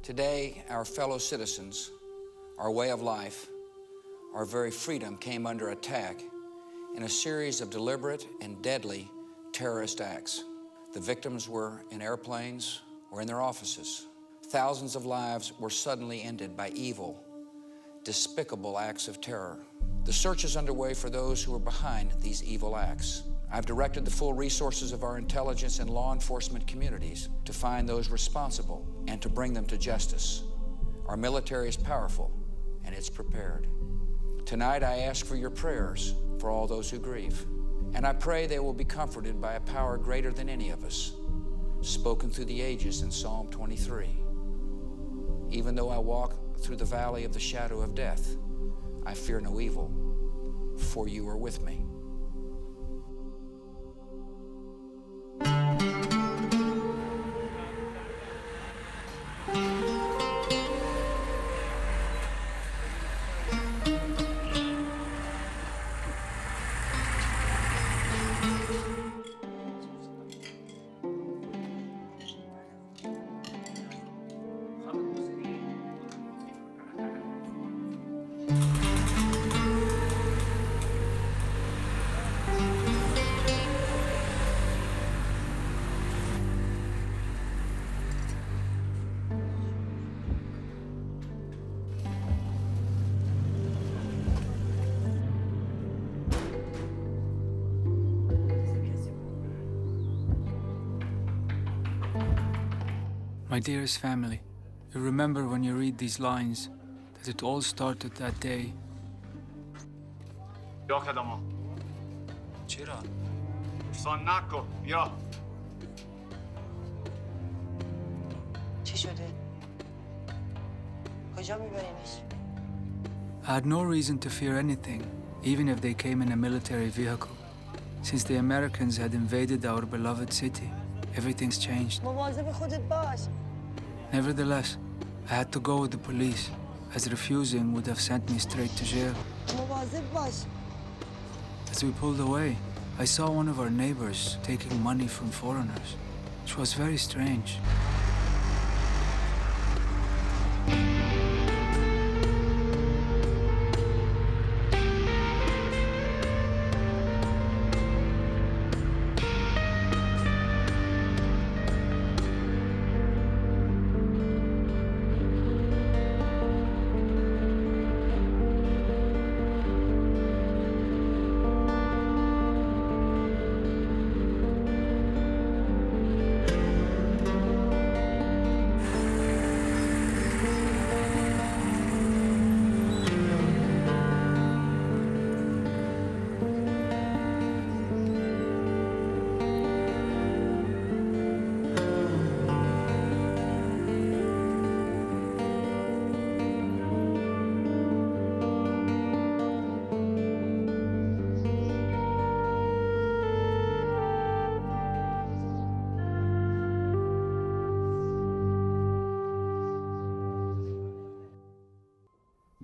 Today, our fellow citizens, our way of life, our very freedom came under attack in a series of deliberate and deadly terrorist acts. The victims were in airplanes or in their offices. Thousands of lives were suddenly ended by evil, despicable acts of terror. The search is underway for those who are behind these evil acts. I've directed the full resources of our intelligence and law enforcement communities to find those responsible and to bring them to justice. Our military is powerful and it's prepared. Tonight I ask for your prayers for all those who grieve. And I pray they will be comforted by a power greater than any of us, spoken through the ages in Psalm 23. Even though I walk through the valley of the shadow of death, I fear no evil, for you are with me. My dearest family, you remember when you read these lines that it all started that day. یا خدامو چرا؟ سان نکن بیا چی شده؟ کجا میبرینش؟ I had no reason to fear anything, even if they came in a military vehicle. Since the Americans had invaded our beloved city, everything's changed. مواظب خودت باش. Nevertheless, I had to go with the police, as refusing would have sent me straight to jail. مواظب باش. As we pulled away, I saw one of our neighbors taking money from foreigners, which was very strange.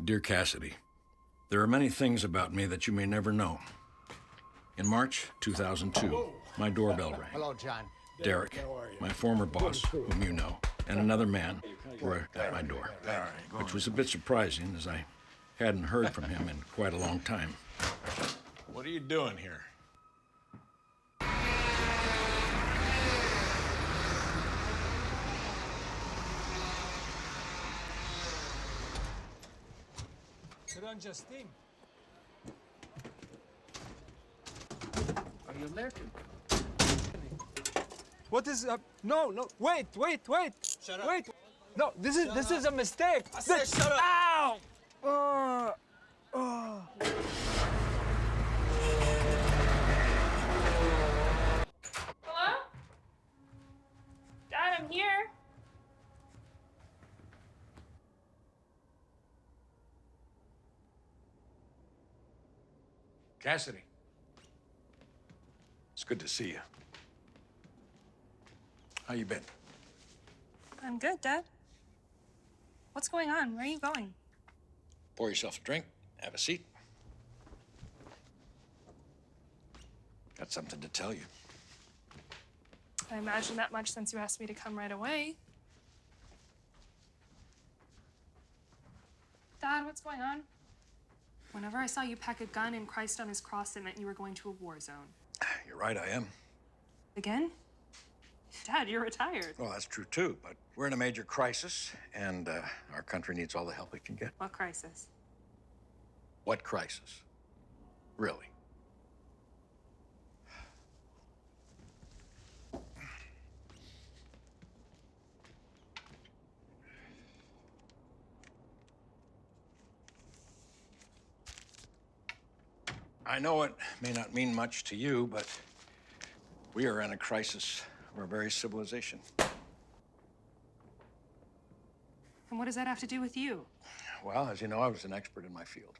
Dear Cassidy, there are many things about me that you may never know. In March 2002, my doorbell rang. Hello, John. Derek, my former boss, whom you know, and another man were at my door, which was a bit surprising as I hadn't heard from him in quite a long time. What are you doing here? Justin. Are you American? What is up? No, wait. Shut up. Wait. No, this is a mistake. I said shut up. Ow! Hello? Dad, I'm here. Cassidy. It's good to see you. How you been? I'm good, Dad. What's going on? Where are you going? Pour yourself a drink, have a seat. Got something to tell you. I imagine that much since you asked me to come right away. Dad, what's going on? Whenever I saw you pack a gun and Christ on his cross, it meant you were going to a war zone. You're right, I am. Again? Dad, you're retired. Well, that's true, too, but we're in a major crisis, and our country needs all the help it can get. What crisis? What crisis? Really? I know it may not mean much to you, but we are in a crisis of our very civilization. And what does that have to do with you? Well, as you know, I was an expert in my field.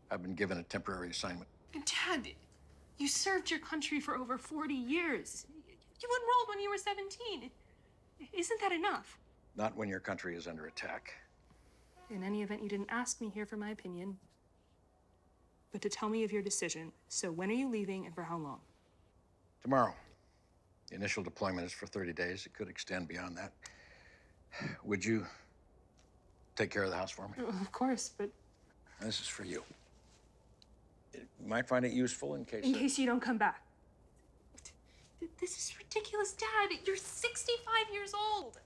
I've been given a temporary assignment. Dad, you served your country for over 40 years. You enrolled when you were 17. Isn't that enough? Not when your country is under attack. In any event, you didn't ask me here for my opinion, but to tell me of your decision. So when are you leaving and for how long? Tomorrow. The initial deployment is for 30 days. It could extend beyond that. Would you take care of the house for me? Of course, but This is for you. You might find it useful in case... in case you don't come back. This is ridiculous, Dad. You're 65 years old.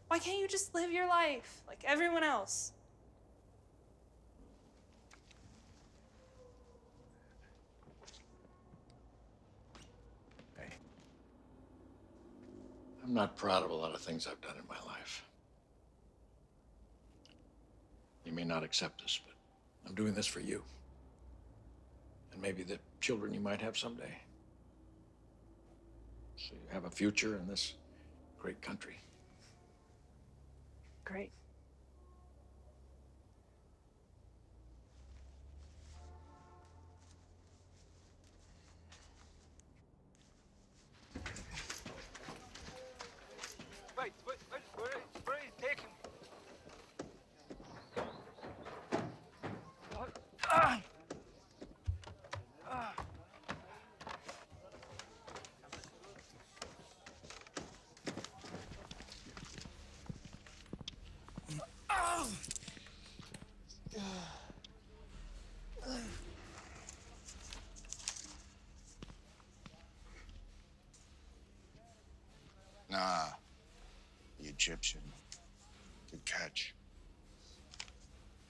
Why can't you just live your life like everyone else? Hey. I'm not proud of a lot of things I've done in my life. You may not accept this, but I'm doing this for you. And maybe the children you might have someday. So you have a future in this great country. Great. Wait, where are you taking me? Nah, the Egyptian. Good catch.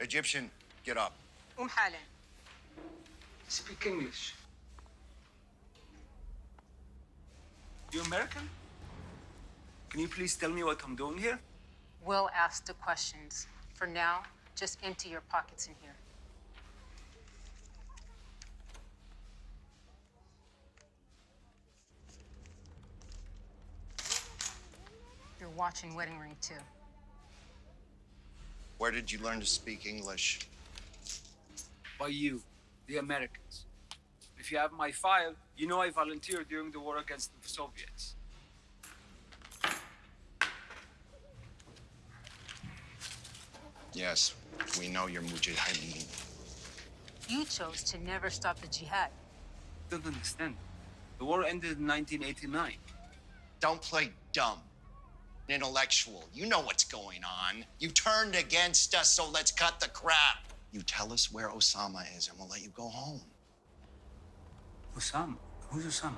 Egyptian, get up. حالا. Speak English. You American? Can you please tell me what I'm doing here? We'll ask the questions. For now, just empty your pockets in here. You're watching Wedding Ring 2. Where did you learn to speak English? By you, the Americans. If you have my file, you know I volunteered during the war against the Soviets. Yes, we know you're Mujahideen. You chose to never stop the jihad. Don't understand. The war ended in 1989. Don't play dumb. Intellectual. You know what's going on. You turned against us, so let's cut the crap. You tell us where Osama is, and we'll let you go home. Osama? Who's Osama?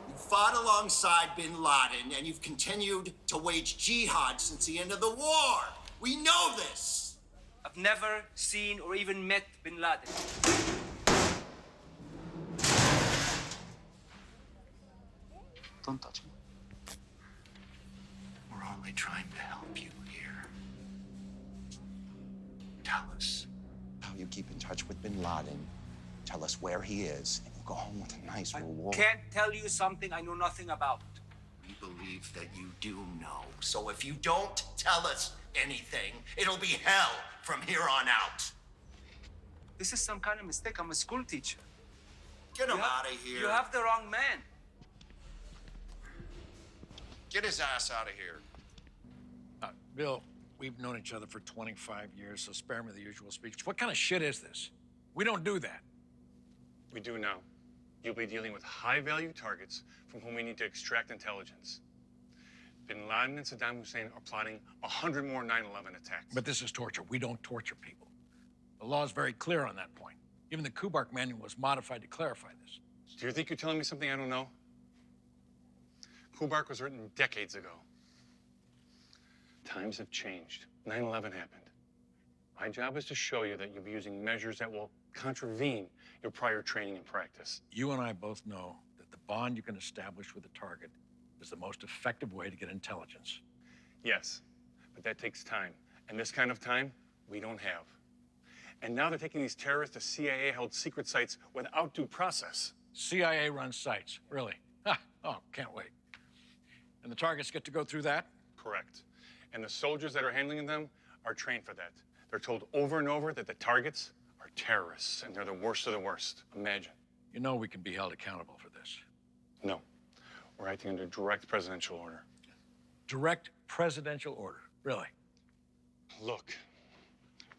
You fought alongside bin Laden, and you've continued to wage jihad since the end of the war. We know this. I've never seen or even met bin Laden. Don't touch me. We're only trying to help you here. Tell us how you keep in touch with bin Laden. Tell us where he is, and you'll go home with a nice reward. Can't tell you something I know nothing about. We believe that you do know. So if you don't tell us anything, it'll be hell from here on out. This is some kind of mistake. I'm a school teacher. Get him out of here. You have the wrong man. Get his ass out of here. Bill, we've known each other for 25 years, so spare me the usual speech. What kind of shit is this? We don't do that. We do now. You'll be dealing with high-value targets from whom we need to extract intelligence. Bin Laden and Saddam Hussein are plotting 100 more 9/11 attacks. But this is torture. We don't torture people. The law is very clear on that point. Even the Kubark manual was modified to clarify this. Do you think you're telling me something I don't know? Kubark was written decades ago. Times have changed. 9/11 happened. My job is to show you that you'll be using measures that will contravene your prior training and practice. You and I both know that the bond you can establish with a target is the most effective way to get intelligence. Yes, but that takes time. And this kind of time, we don't have. And now they're taking these terrorists to CIA-held secret sites without due process. CIA-run sites, really? Ha! Oh, can't wait. And the targets get to go through that? Correct. And the soldiers that are handling them are trained for that. They're told over and over that the targets are terrorists, and they're the worst of the worst. Imagine. You know we can be held accountable for this. No. We're acting under direct presidential order. Direct presidential order, really? Look,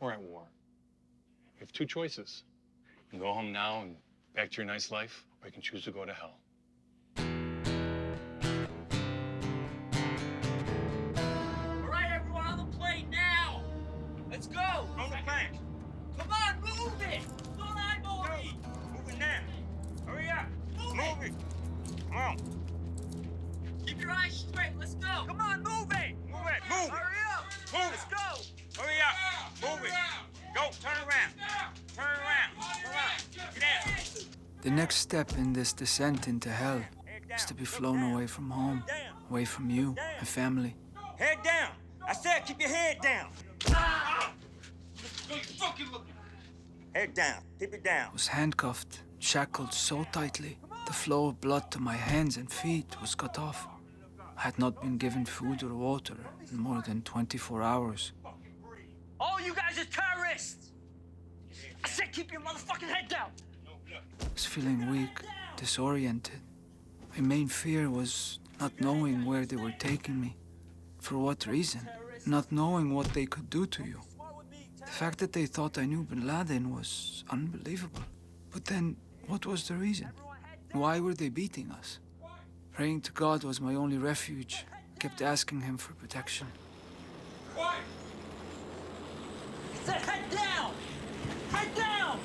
we're at war. You have two choices. You can go home now and back to your nice life, or you can choose to go to hell. All right, everyone on the plane now. Let's go. On the plane. Come on, move it. Don't eyeball me. Moving now. Hurry up. Move it. Come on. Keep your eyes straight. Let's go. Come on, move it. Move it. Move it. Hurry up. Move Let's it. go. Hurry up. Move it. Go. Turn around. Turn around. Turn around. Get out. The next step in this descent into hell is to be flown away from home, away from you and family. Head down. I said keep your head down. Head down. Keep it down. I was handcuffed, shackled so tightly, the flow of blood to my hands and feet was cut off. I had not been given food or water in more than 24 hours. All you guys are terrorists. I said keep your motherfucking head down. I was feeling weak, disoriented. My main fear was not knowing where they were taking me. For what reason? Not knowing what they could do to you. The fact that they thought I knew Bin Laden was unbelievable. But then, what was the reason? Why were they beating us? Praying to God was my only refuge. I kept asking him for protection. I said head down. Head down.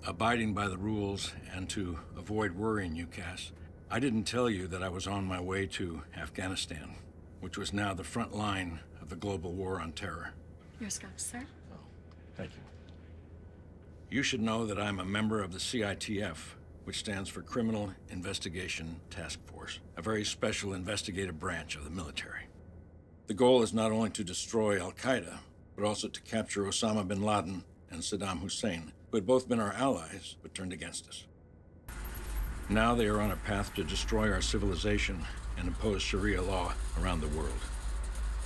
Abiding by the rules and to avoid worrying you, Cass, I didn't tell you that I was on my way to Afghanistan, which was now the front line of the global war on terror. Your scarf, sir. Oh, thank you. You should know that I'm a member of the CITF, which stands for Criminal Investigation Task Force, a very special investigative branch of the military. The goal is not only to destroy Al-Qaeda, but also to capture Osama bin Laden and Saddam Hussein, who had both been our allies but turned against us. Now they are on a path to destroy our civilization and impose Sharia law around the world.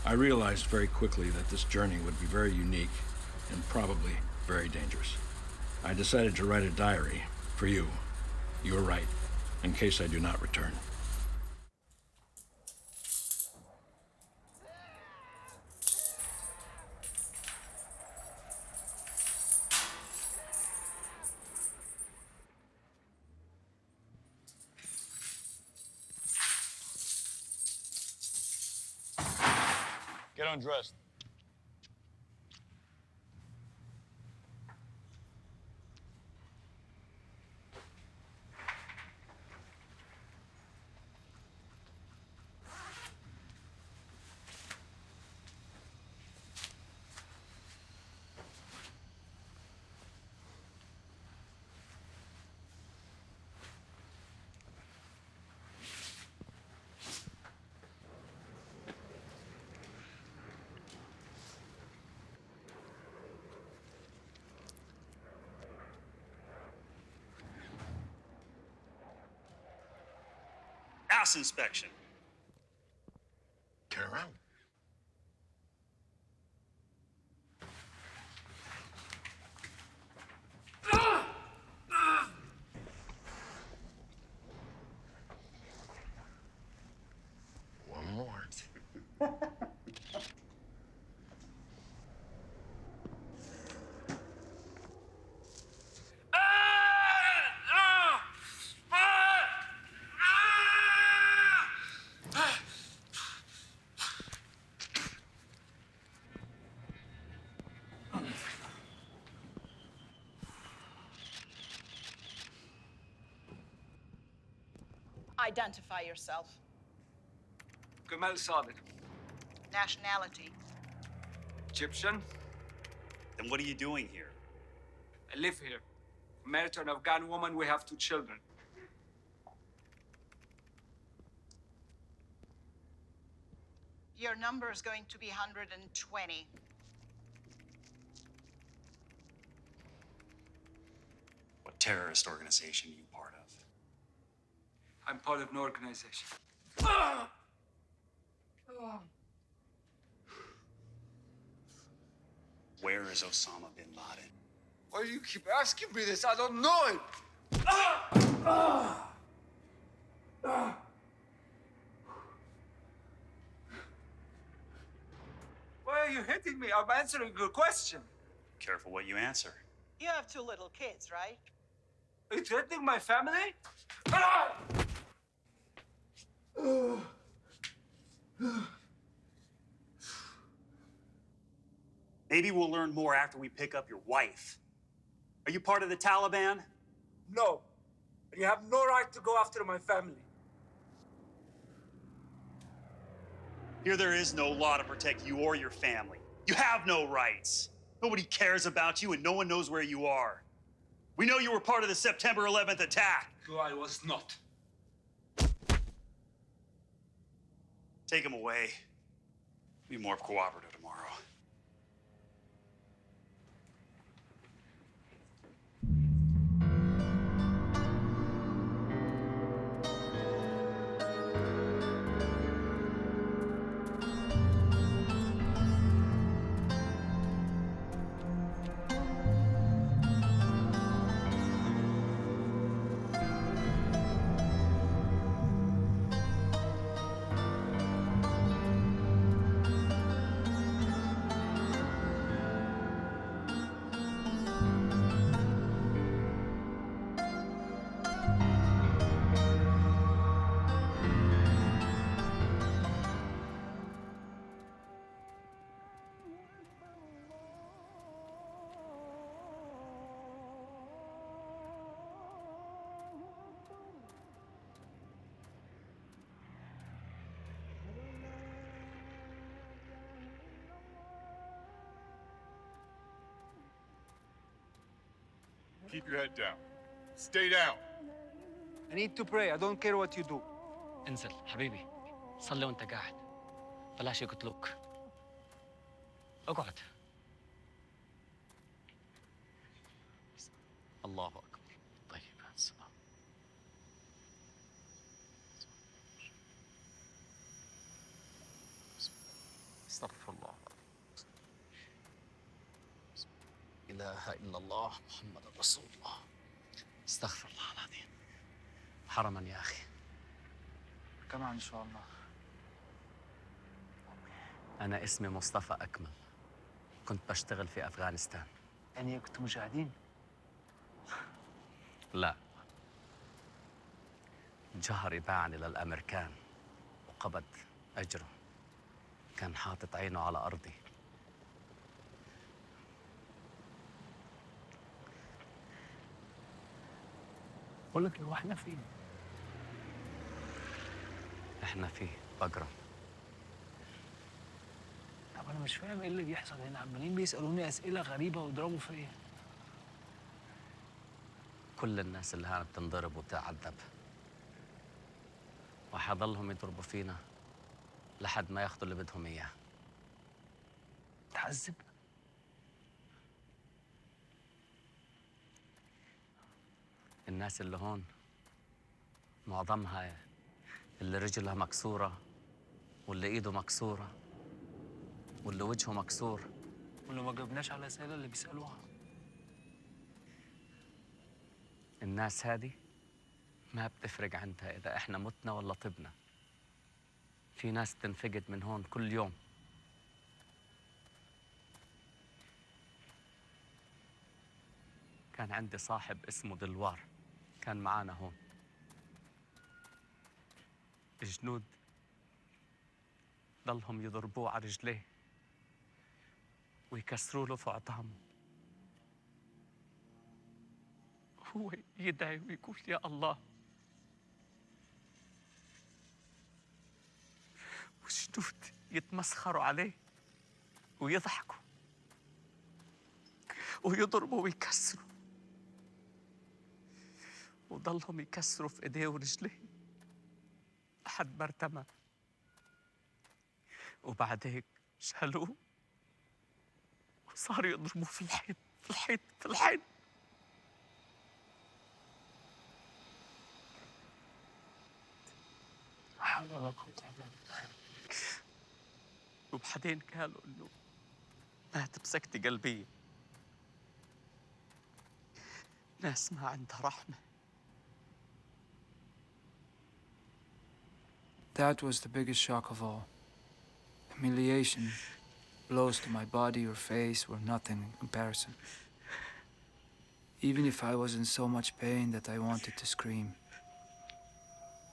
I realized very quickly that this journey would be very unique and probably very dangerous. I decided to write a diary for you. You were right, in case I do not return. Get undressed. House inspection. Turn around. One more. identify yourself. Gamel Sadek. Nationality. Egyptian. Then what are you doing here? I live here. I'm married to an Afghan woman. We have 2 children. Your number is going to be 120. What terrorist organization are you part of? I'm part of no organization. Where is Osama bin Laden? Why do you keep asking me this? I don't know him. Why are you hitting me? I'm answering your question. Careful what you answer. You have 2 little kids, right? Are you threatening my family? Maybe we'll learn more after we pick up your wife. Are you part of the Taliban? No. You have no right to go after my family. Here there is no law to protect you or your family. You have no rights. Nobody cares about you and no one knows where you are. We know you were part of the September 11th attack. No, I was not. Take him away. Be more cooperative tomorrow. Keep your head down. Stay down. I need to pray. I don't care what you do. انزل حبيبي صلي وانت قاعد بلاش يقتلوك اقعد الله اكبر طيب السلام استغفر الله اله الا الله محمد رسول الله استغفر الله العظيم حرما يا اخي كمان إن شاء الله. أنا اسمي مصطفى أكمل. كنت بشتغل في أفغانستان. يعني كنتوا مجاهدين؟ لا. جهري باعني للأمريكان وقبض أجره. كان حاطط عينه على أرضي. بقول لك هو احنا فين؟ إحنا في بقرة. طب أنا مش فاهم إيه اللي بيحصل هنا، عمالين بيسألوني أسئلة غريبة ويضربوا فيا. كل الناس اللي هنا بتنضرب وبتعذب. وحضلهم يضربوا فينا لحد ما ياخدوا اللي بدهم إياه. تعذب؟ الناس اللي هون معظمها اللي رجلها مكسورة واللي ايده مكسورة واللي وجهه مكسور. واللي ما جاوبناش على الأسئلة اللي بيسألوها. الناس هذه ما بتفرق عندها إذا إحنا متنا ولا طبنا. في ناس تنفقد من هون كل يوم. كان عندي صاحب اسمه دلوار، كان معانا هون. الجنود ضلهم يضربوه على رجليه ويكسروا له في عظامه. هو يدعي ويقول يا الله يتمسخروا عليه ويضحكوا ويضربوا ويكسروا، وضلهم يكسروا في ايديه ورجليه لحد ما ارتمى، وبعد هيك شالوه وصاروا يضربوه في الحيط في الحيط في الحيط. وبعدين قالوا انه مات بسكتة قلبية. ناس ما عندها رحمة. That was the biggest shock of all. Humiliation, blows to my body or face were nothing in comparison. Even if I was in so much pain that I wanted to scream.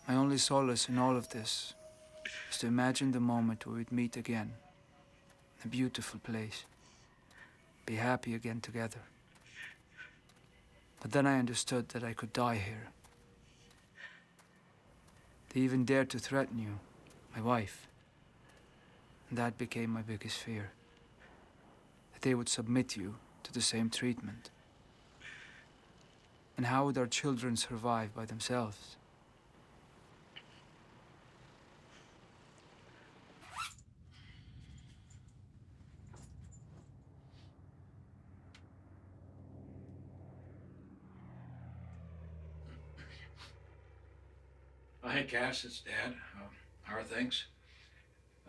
My only solace in all of this is to imagine the moment we would meet again, in a beautiful place, be happy again together. But then I understood that I could die here. They even dared to threaten you, my wife. And that became my biggest fear, that they would submit you to the same treatment. And how would our children survive by themselves? Hey, Cass, it's Dad. How are things?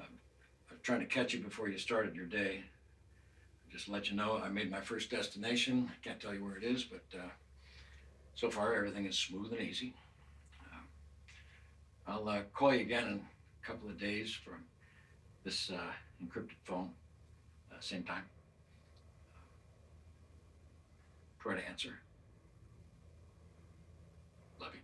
I'm trying to catch you before you started your day. Just to let you know, I made my first destination. I can't tell you where it is, but so far everything is smooth and easy. I'll call you again in a couple of days from this encrypted phone, same time. Try to answer. Love you.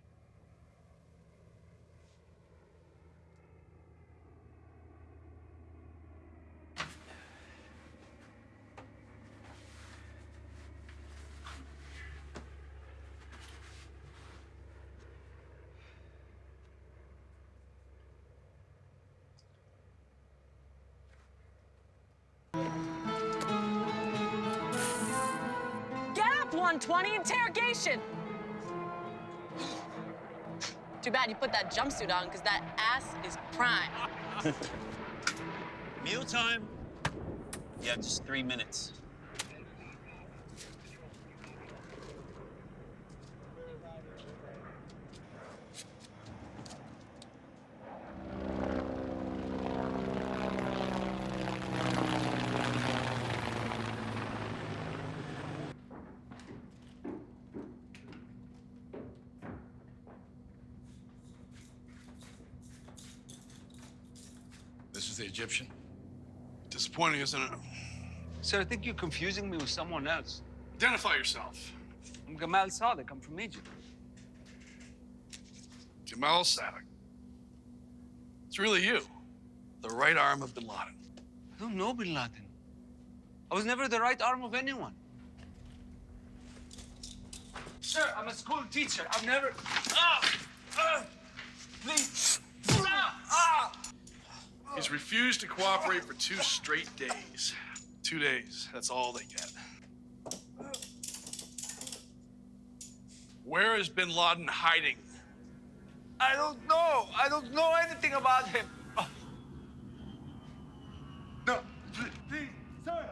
Get up, 120, interrogation! Too bad you put that jumpsuit on, because that ass is prime. Mealtime? You have just 3 minutes. This is the Egyptian. Disappointing, isn't it? Sir, I think you're confusing me with someone else. Identify yourself. I'm Gamel Sadek. I'm from Egypt. Gamel Sadek. It's really you, the right arm of bin Laden. I don't know bin Laden. I was never the right arm of anyone. Sir, I'm a school teacher. I've never... Please. He's refused to cooperate for 2 straight days. 2 days, that's all they get. Where is bin Laden hiding? I don't know. I don't know anything about him. No, please, sir.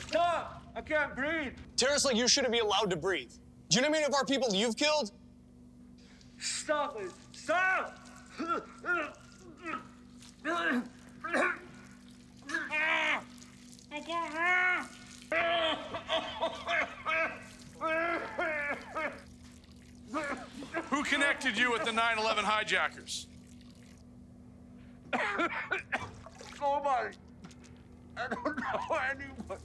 Stop! I can't breathe. Terrorists like you shouldn't be allowed to breathe. Do you know how many of our people you've killed? Stop it! Stop! Who connected you with the 9/11 hijackers? Nobody. I don't know anyone.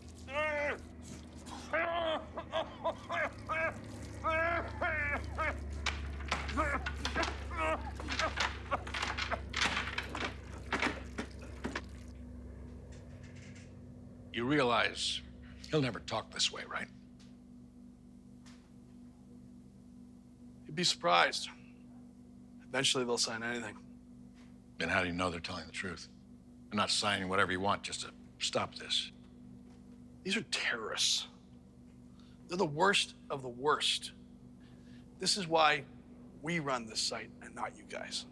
You realize he'll never talk this way, right? You'd be surprised. Eventually they'll sign anything. Then how do you know they're telling the truth? I'm not signing whatever you want just to stop this. These are terrorists. They're the worst of the worst. This is why we run this site and not you guys.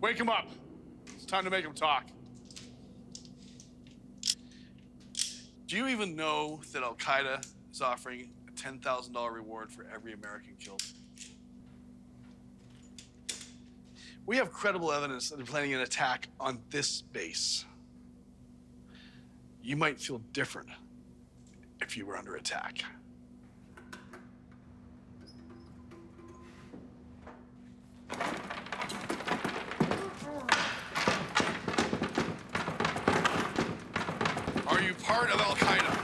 Wake them up. It's time to make them talk. Do you even know that Al Qaeda is offering a $10,000 reward for every American killed? We have credible evidence that they're planning an attack on this base. You might feel different if you were under attack. Are you part of Al Qaeda?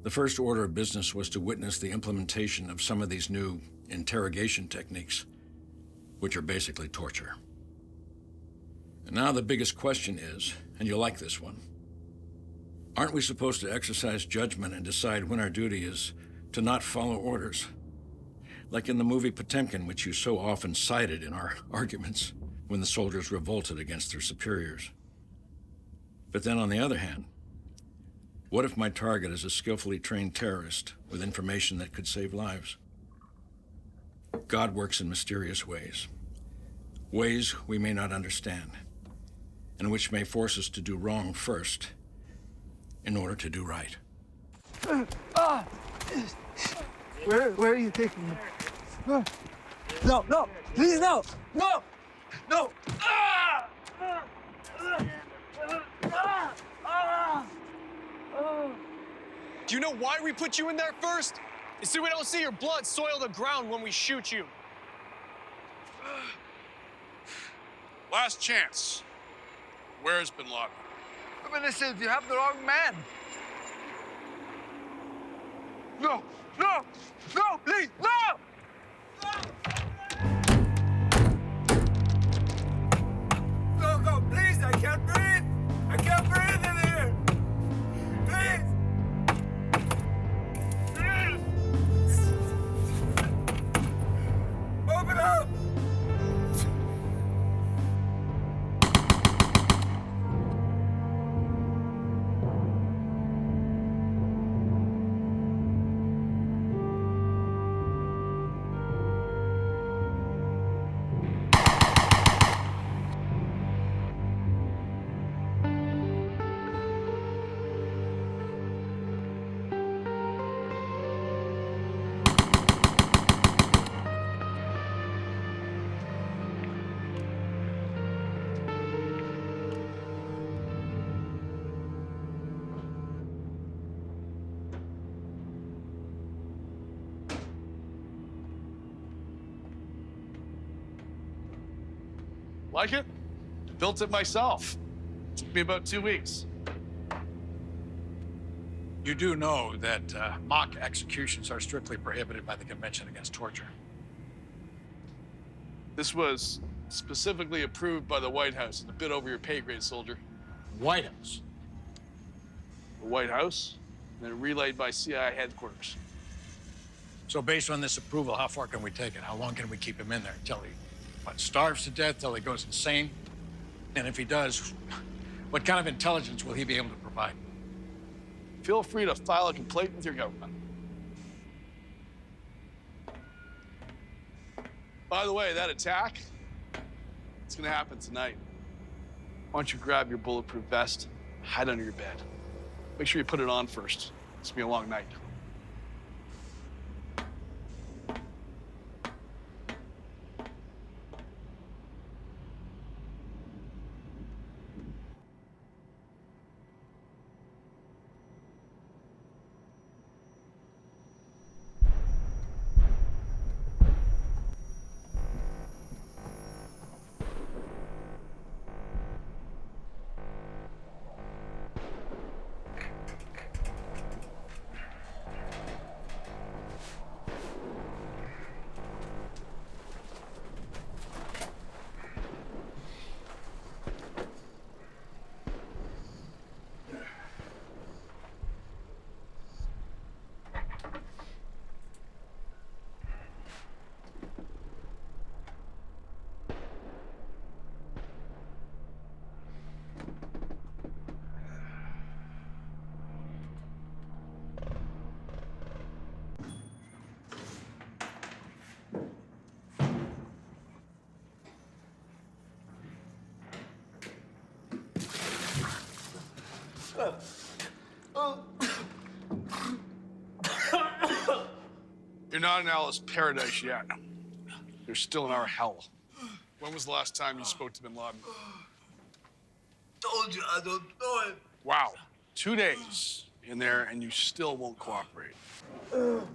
The first order of business was to witness the implementation of some of these new interrogation techniques, which are basically torture. And now the biggest question is, and you'll like this one, aren't we supposed to exercise judgment and decide when our duty is to not follow orders? Like in the movie Potemkin, which you so often cited in our arguments when the soldiers revolted against their superiors. But then on the other hand, what if my target is a skillfully trained terrorist with information that could save lives? God works in mysterious ways, ways we may not understand, and which may force us to do wrong first in order to do right. Where are you taking me? No, no, please no, no, no. Do you know why we put you in there first? It's so we don't see your blood soil the ground when we shoot you. Last chance. Where's Bin Laden? I'm innocent. You have the wrong man. No, no, no, please, no! No, please, I can't breathe. I can't breathe in here. Please. Open up! Like it? Built it myself. Took me about 2 weeks. You do know that mock executions are strictly prohibited by the Convention Against Torture. This was specifically approved by the White House. It's a bit over your pay grade, soldier. White House? The White House, and then relayed by CIA headquarters. So based on this approval, how far can we take it? How long can we keep him in there until he starves to death, till he goes insane? And if he does, what kind of intelligence will he be able to provide? Feel free to file a complaint with your government. By the way, that attack, it's gonna happen tonight. Why don't you grab your bulletproof vest, hide under your bed. Make sure you put it on first. It's gonna be a long night. You're not in Alice paradise yet. You're still in our hell. When was the last time you spoke to Bin Laden? Told you I don't know him. Wow. 2 days in there and you still won't cooperate. You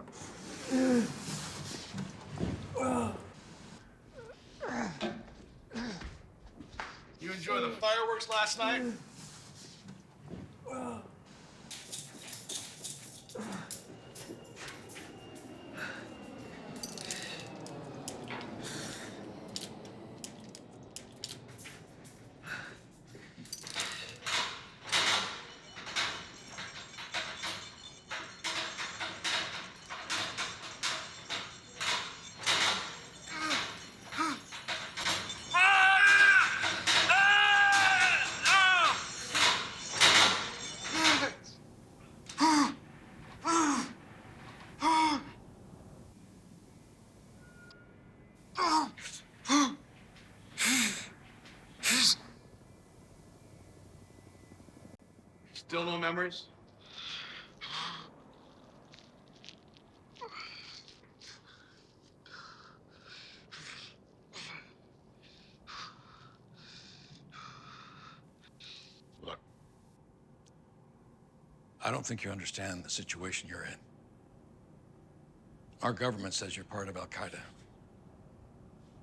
enjoy the fireworks last night? Still no memories? Look, I don't think you understand the situation you're in. Our government says you're part of Al-Qaeda,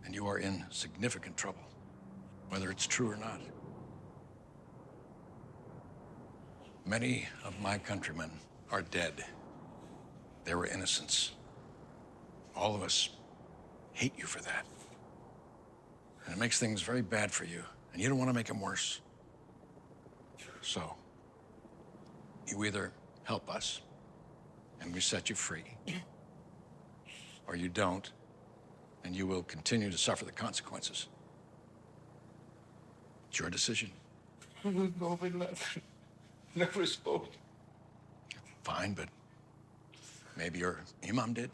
and you are in significant trouble, whether it's true or not. Many of my countrymen are dead. They were innocents. All of us hate you for that. And it makes things very bad for you, and you don't want to make them worse. So, you either help us, and we set you free, or you don't, and you will continue to suffer the consequences. It's your decision. Never spoke. Fine, but maybe your imam did?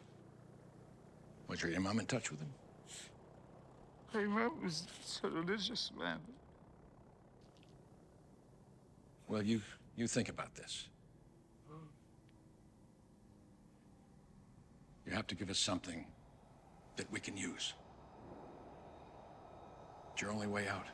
Was your imam in touch with him? My mom was a religious man. Well, you think about this. You have to give us something that we can use. It's your only way out.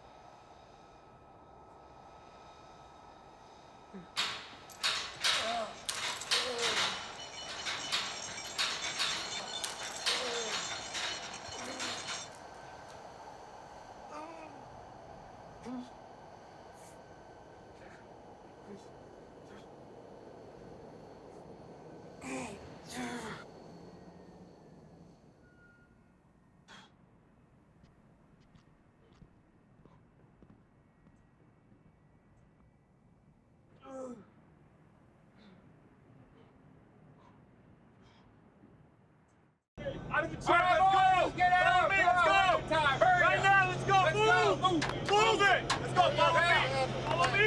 Out of the truck, let's go! Get out! Let's go! Right now, let's go! Move! Move it! Let's go! Follow me! Follow me!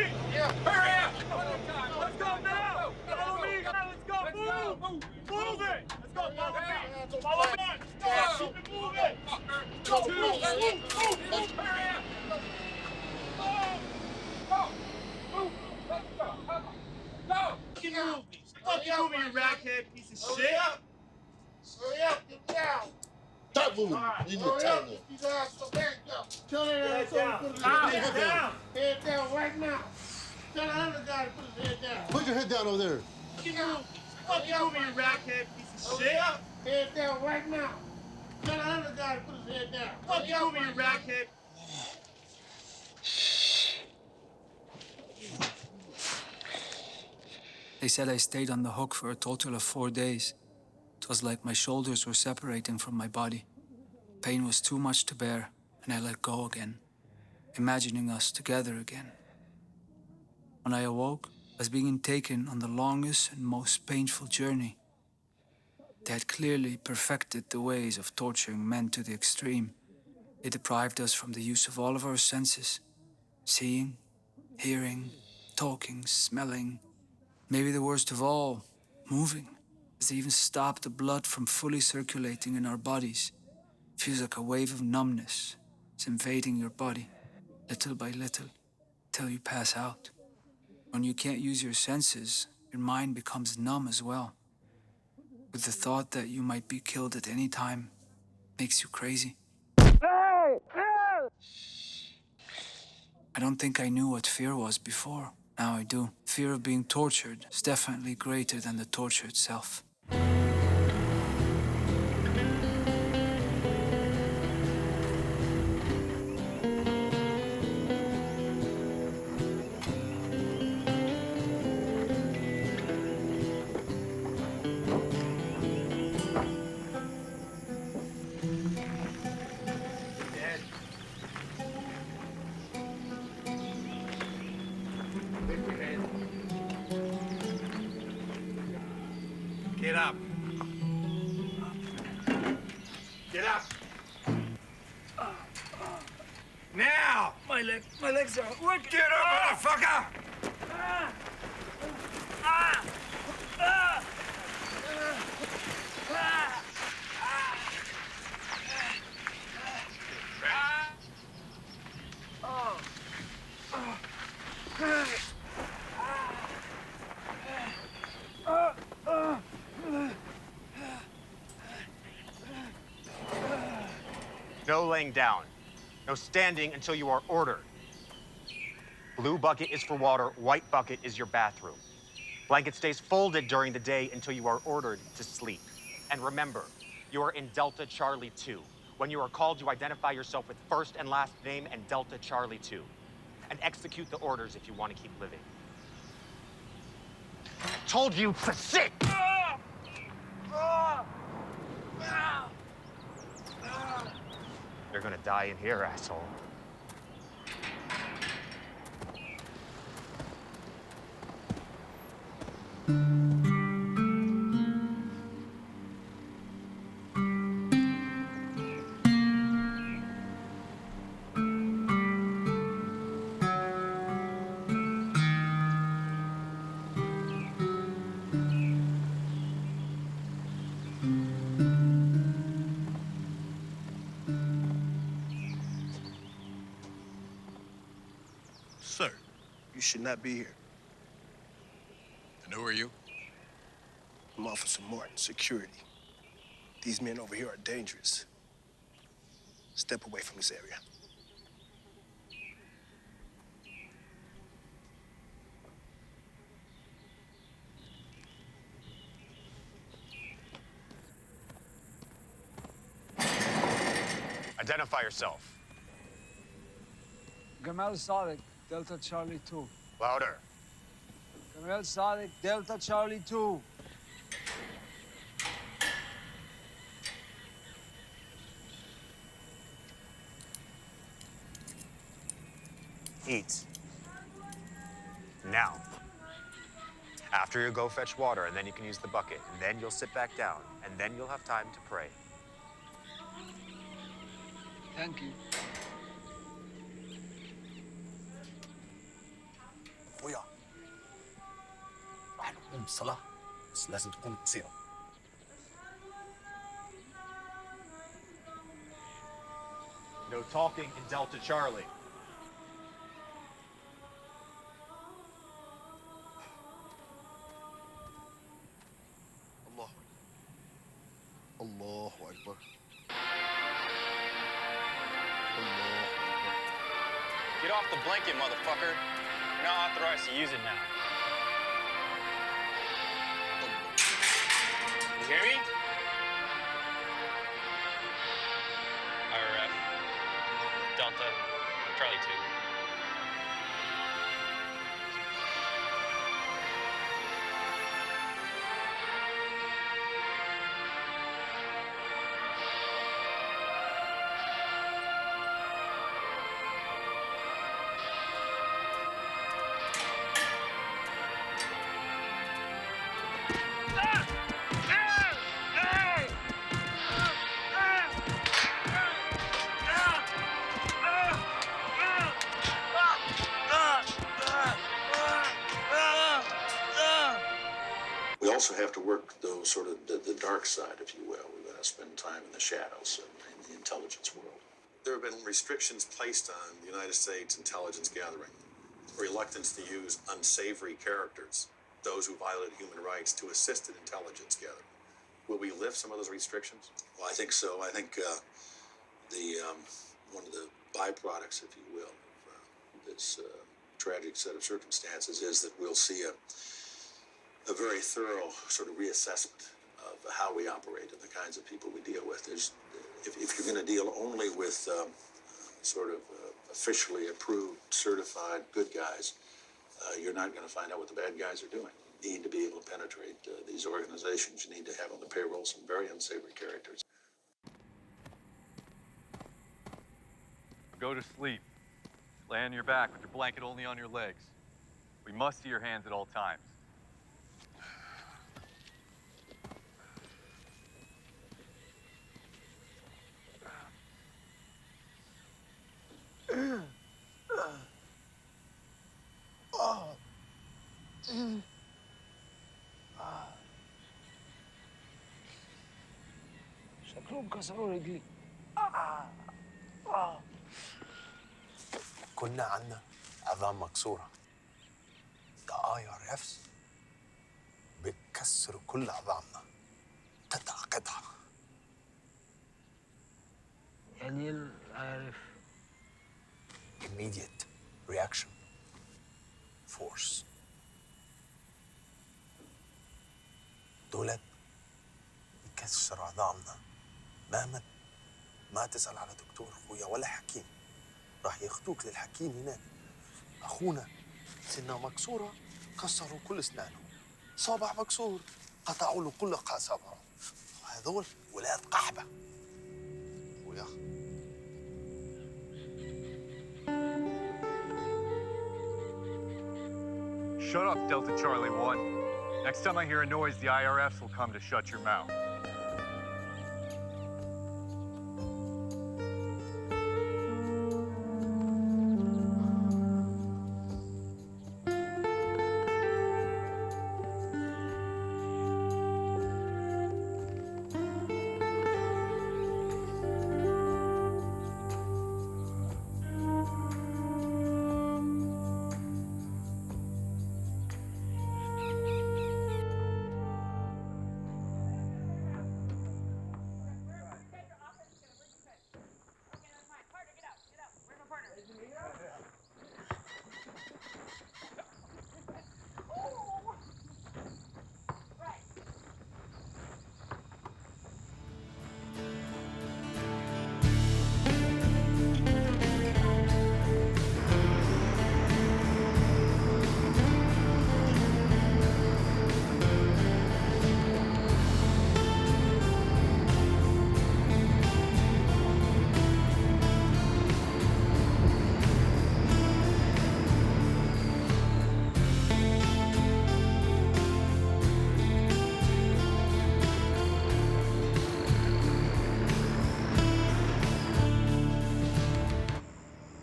Hurry up! Let's go now! Follow me! Let's go! Move! Move it! Let's go! Follow me! Follow me! Keep it moving! Go! Move! Hurry up! Go! Move! Let's go! Go! Fucking move! Fucking move, you raghead piece of shit! Hurry up, get down. Stop moving. Leave your time there. These ass go back down. Tell that asshole to put his head down. Head down right now. Tell that other guy to put his head down. Put your head down over there. Fucking move! Fucking move, you raghead piece of shit! Head down right now. Tell that other guy to put his head down. Fucking move, you raghead! They said I stayed on the hook for a total of 4 days. It was like my shoulders were separating from my body. Pain was too much to bear, and I let go again, imagining us together again. When I awoke, I was being taken on the longest and most painful journey. They had clearly perfected the ways of torturing men to the extreme. They deprived us from the use of all of our senses, seeing, hearing, talking, smelling, maybe the worst of all, moving. As they even stopped the blood from fully circulating in our bodies. It feels like a wave of numbness. It's invading your body, little by little, till you pass out. When you can't use your senses, your mind becomes numb as well. With the thought that you might be killed at any time makes you crazy. I don't think I knew what fear was before. Now I do. Fear of being tortured is definitely greater than the torture itself. Get up. Get up. Now! My legs are working. Get up, motherfucker! No laying down. No standing until you are ordered. Blue bucket is for water, white bucket is your bathroom. Blanket stays folded during the day until you are ordered to sleep. And remember, you are in Delta Charlie 2. When you are called, you identify yourself with first and last name and Delta Charlie 2. And execute the orders if you want to keep living. I told you to sit! You're gonna die in here, asshole. Sir, you should not be here. And who are you? I'm Officer Martin, security. These men over here are dangerous. Step away from this area. Identify yourself. Gamel Sadek, Delta Charlie 2. Louder. Gamel Sadek, Delta Charlie 2. Eat. Now. After you go fetch water, and then you can use the bucket, and then you'll sit back down, and then you'll have time to pray. Thank you. أخويا راح نقوم بالصلاة بس لازم تكون قصيرة. No talking in Delta Charlie. الله أكبر. Get off the blanket, motherfucker. You're not authorized to use it now. You hear me? IRF. Delta. Charlie 2. We also have to work those sort of the dark side, if you will. We're going to spend time in the shadows in the intelligence world. There have been restrictions placed on the United States intelligence gathering reluctance to use unsavory characters, those who violate human rights, to assist in intelligence gathering. Will we lift some of those restrictions? Well, I think so. I think one of the byproducts, if you will, of this tragic set of circumstances is that we'll see a very thorough sort of reassessment of how we operate and the kinds of people we deal with. If you're going to deal only with sort of officially approved, certified good guys, you're not going to find out what the bad guys are doing. You need to be able to penetrate these organizations. You need to have on the payroll some very unsavory characters. Go to sleep. Lay on your back with your blanket only on your legs. We must see your hands at all times. شكلهم كسروا رجلي. كنا عنا عظام مكسورة. The IRFs بيكسروا كل عظامنا قطعة قطعة. يعني العارف Immediate reaction force. دولت يكسروا عظامنا. ما تسأل على دكتور أخويا ولا حكيم. راح ياخدوك للحكيم هناك. أخونا سنة مكسورة كسروا كل أسنانه. صابع مكسور قطعوا له كل أصابعه. هذول ولاد قحبة. أخويا. Shut up, Delta Charlie 1. Next time I hear a noise, the IRFs will come to shut your mouth.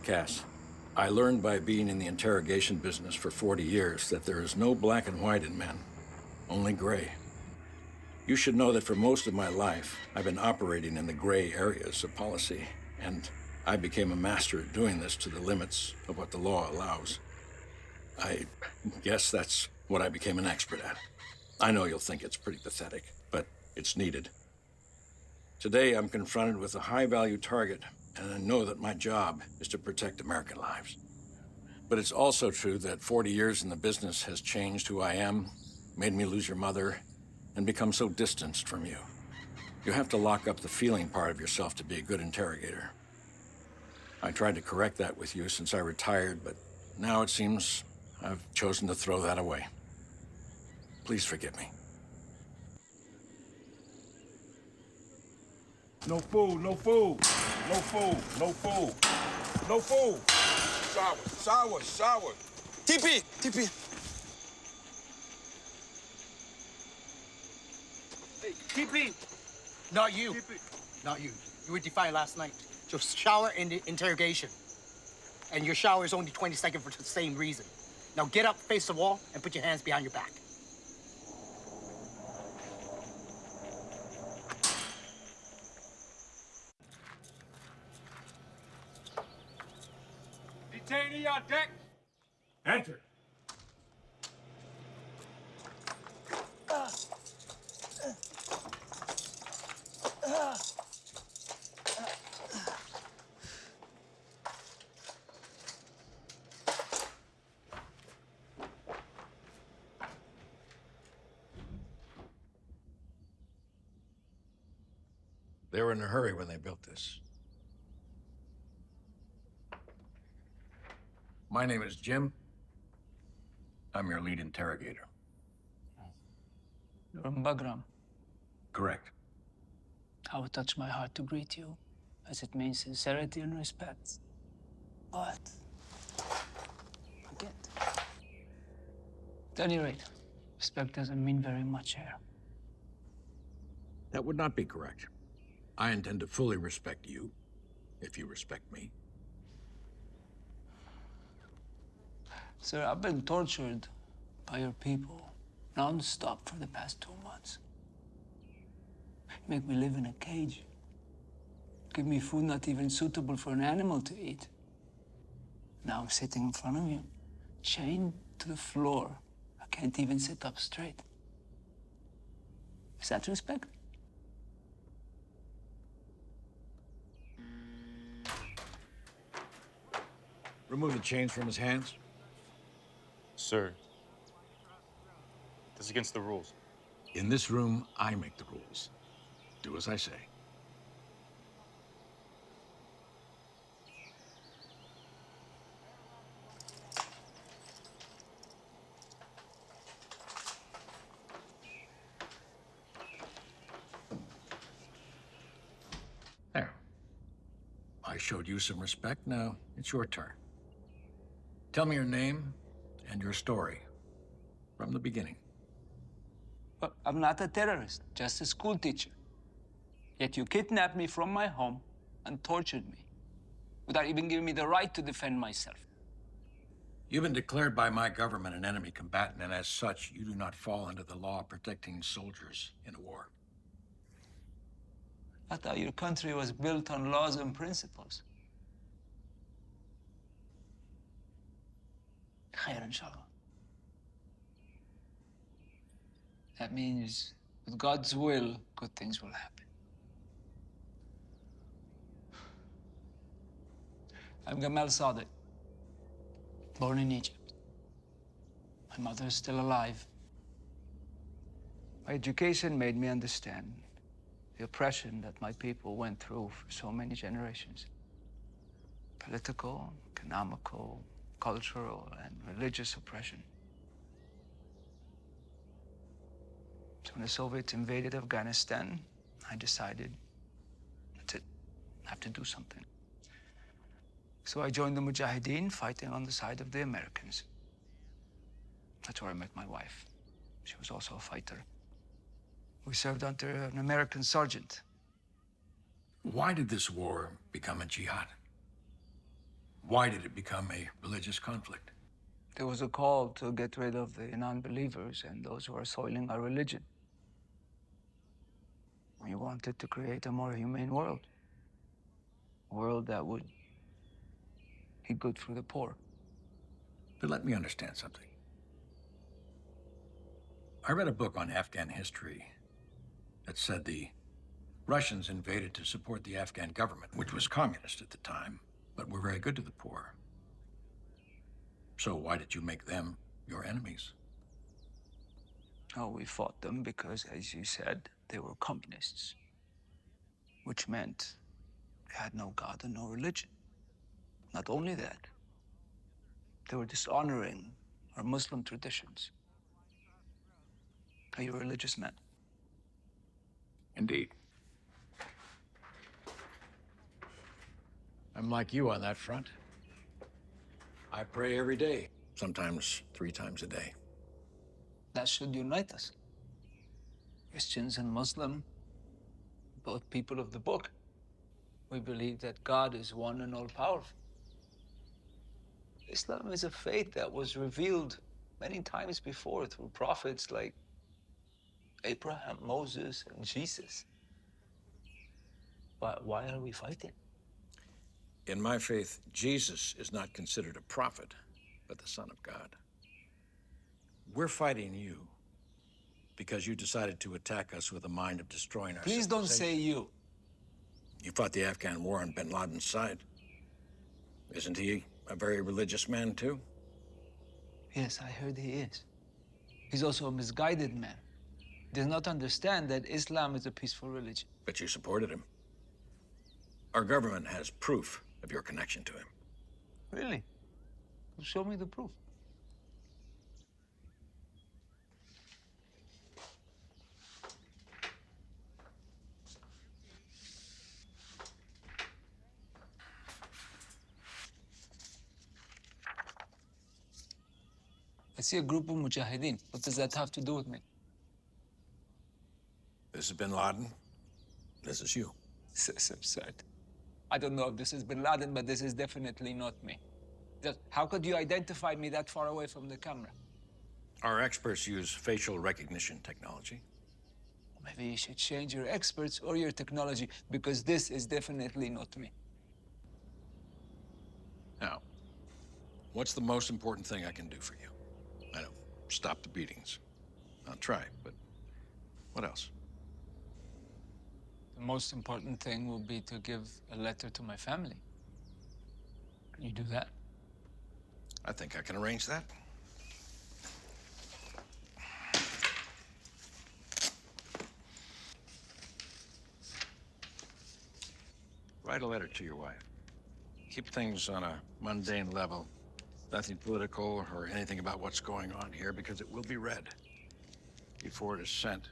Cass, I learned by being in the interrogation business for 40 years that there is no black and white in men, only gray. You should know that for most of my life, I've been operating in the gray areas of policy, and I became a master at doing this to the limits of what the law allows. I guess that's what I became an expert at. I know you'll think it's pretty pathetic, but it's needed. Today, I'm confronted with a high-value target, and I know that my job is to protect American lives. But it's also true that 40 years in the business has changed who I am, made me lose your mother, and become so distanced from you. You have to lock up the feeling part of yourself to be a good interrogator. I tried to correct that with you since I retired, but now it seems I've chosen to throw that away. Please forgive me. No food, no food, no food, no food, no food. Shower. TP. Hey, TP. Not you. Not you. You were defiant last night. Just shower in the interrogation. And your shower is only 20 seconds for the same reason. Now get up, face the wall, and put your hands behind your back. Detainee on deck. Enter. They were in a hurry when they built this. My name is Jim. I'm your lead interrogator. You're Bagram. Correct. How it touched my heart to greet you, as it means sincerity and respect. But forget. At any rate, respect doesn't mean very much here. That would not be correct. I intend to fully respect you, if you respect me. Sir, I've been tortured by your people non-stop for the past 2 months. You make me live in a cage. Give me food not even suitable for an animal to eat. Now I'm sitting in front of you, chained to the floor. I can't even sit up straight. Is that respect? Remove the chains from his hands. Sir, that's against the rules. In this room, I make the rules. Do as I say. There. I showed you some respect. Now it's your turn. Tell me your name and your story from the beginning. But I'm not a terrorist, just a school teacher. Yet you kidnapped me from my home and tortured me without even giving me the right to defend myself. You've been declared by my government an enemy combatant, and as such, you do not fall under the law protecting soldiers in a war. I thought your country was built on laws and principles. Khair, inshallah. That means, with God's will, good things will happen. I'm Gamel Sadek, born in Egypt. My mother is still alive. My education made me understand the oppression that my people went through for so many generations. Political, economical, cultural, and religious oppression. So when the Soviets invaded Afghanistan, I decided, that's it, I have to do something. So I joined the Mujahideen, fighting on the side of the Americans. That's where I met my wife. She was also a fighter. We served under an American sergeant. Why did this war become a jihad? Why did it become a religious conflict? There was a call to get rid of the non-believers and those who are soiling our religion. We wanted to create a more humane world. A world that would be good for the poor. But let me understand something. I read a book on Afghan history that said the Russians invaded to support the Afghan government, which was communist at the time, but were very good to the poor. So why did you make them your enemies? Oh, we fought them because, as you said, they were communists, which meant they had no God and no religion. Not only that, they were dishonoring our Muslim traditions. Are you a religious man? Indeed. I'm like you on that front. I pray every day, sometimes 3 times a day. That should unite us. Christians and Muslim, both people of the book. We believe that God is one and all-powerful. Islam is a faith that was revealed many times before through prophets like Abraham, Moses, and Jesus. But why are we fighting? In my faith, Jesus is not considered a prophet, but the Son of God. We're fighting you because you decided to attack us with a mind of destroying our Please don't civilization. say you. You fought the Afghan war on bin Laden's side. Isn't he a very religious man, too? Yes, I heard he is. He's also a misguided man. Does not understand that Islam is a peaceful religion. But you supported him. Our government has proof of your connection to him. Really? Well, show me the proof. I see a group of mujahideen. What does that have to do with me? This is bin Laden. This is you. This is absurd. I don't know if this is bin Laden, but this is definitely not me. Just, how could you identify me that far away from the camera? Our experts use facial recognition technology. Maybe you should change your experts or your technology, because this is definitely not me. Now, what's the most important thing I can do for you? I know, stop the beatings. I'll try, but what else? The most important thing will be to give a letter to my family. Can you do that? I think I can arrange that. Write a letter to your wife. Keep things on a mundane level. Nothing political or anything about what's going on here, because it will be read before it is sent.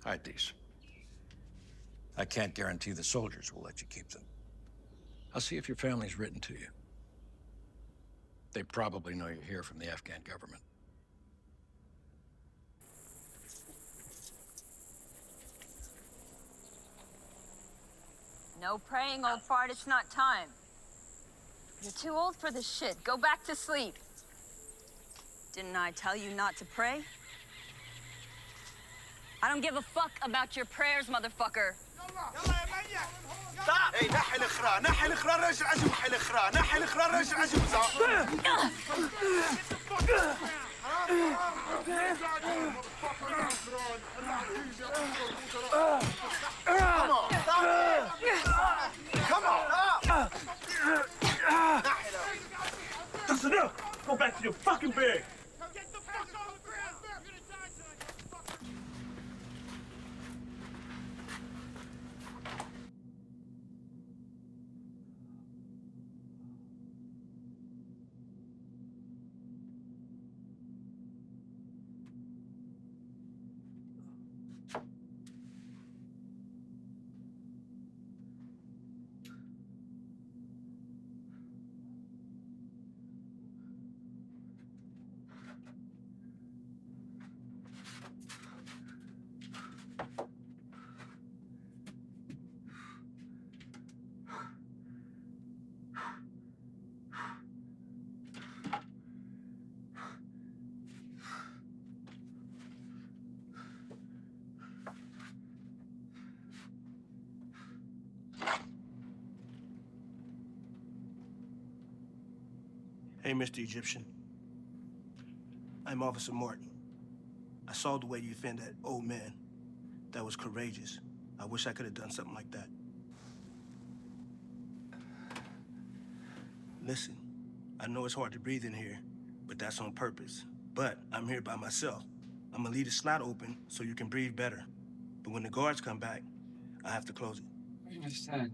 Hide these. I can't guarantee the soldiers will let you keep them. I'll see if your family's written to you. They probably know you're here from the Afghan government. No praying, old fart. It's not time. You're too old for this shit. Go back to sleep. Didn't I tell you not to pray? I don't give a fuck about your prayers, motherfucker. Stop! Hey, نحي الخرا، نحي الخرا، راجل عجوب، نحي الخرا، نحي الخرا، راجل عجوب. Come on, stop! Come on, stop! That's enough! Go back to your fucking bed! Hey, Mr. Egyptian. I'm Officer Martin. I saw the way you defend that old man. That was courageous. I wish I could have done something like that. Listen, I know it's hard to breathe in here, but that's on purpose. But I'm here by myself. I'm gonna leave the slot open so you can breathe better. But when the guards come back, I have to close it. I understand.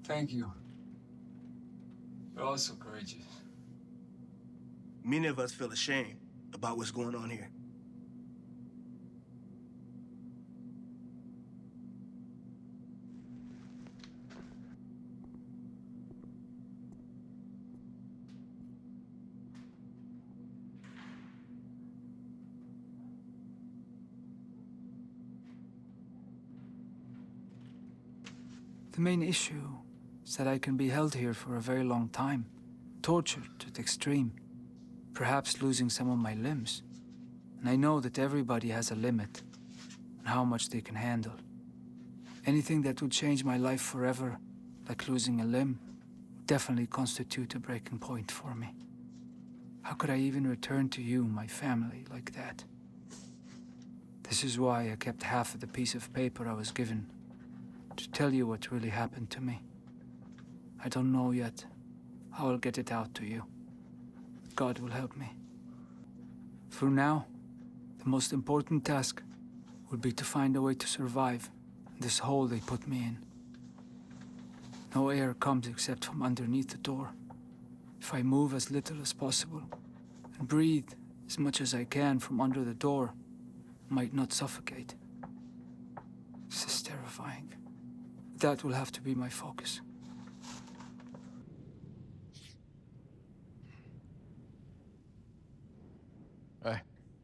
Thank you. You're also courageous. Many of us feel ashamed about what's going on here. The main issue is that I can be held here for a very long time, tortured to the extreme, perhaps losing some of my limbs. And I know that everybody has a limit on how much they can handle. Anything that would change my life forever like losing a limb, would definitely constitute a breaking point for me. How could I even return to you, my family, like that? This is why I kept half of the piece of paper I was given, to tell you what really happened to me. I don't know yet how I'll get it out to you. God will help me. For now, the most important task would be to find a way to survive this hole they put me in. No air comes except from underneath the door. If I move as little as possible and breathe as much as I can from under the door, I might not suffocate. This is terrifying. That will have to be my focus.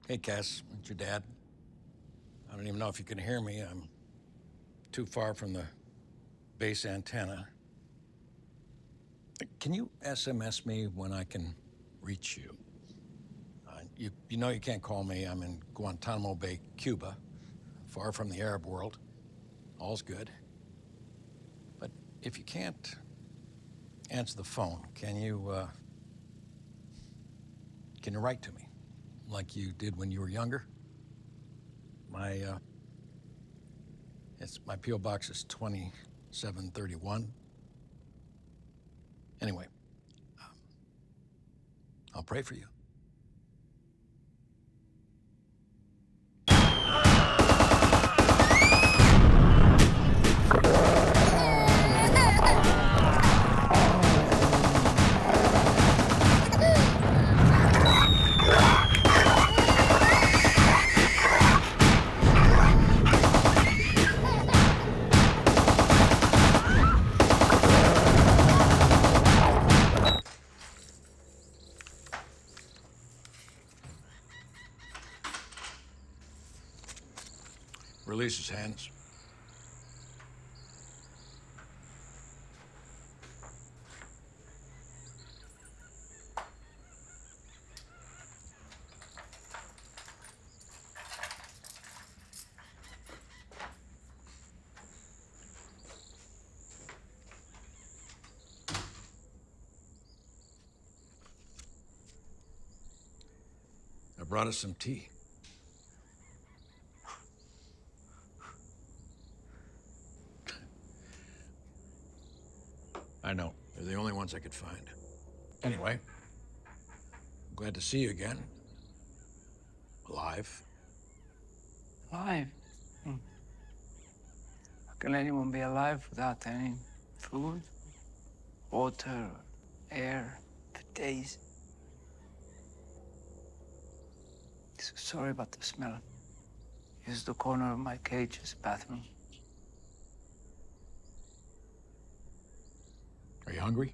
Hey, Cass, it's your dad. I don't even know if you can hear me. I'm too far from the base antenna. Can you SMS me when I can reach you? You know you can't call me. I'm in Guantanamo Bay, Cuba, far from the Arab world. All's good. But if you can't answer the phone, can you write to me like you did when you were younger? My P.O. box is 2731. Anyway, I'll pray for you. Release his hands. I brought us some tea. I know. They're the only ones I could find. Anyway, I'm glad to see you again. Alive. Alive? How can anyone be alive without any food, water, air for days? So sorry about the smell. Use the corner of my cage as a bathroom. Are you hungry?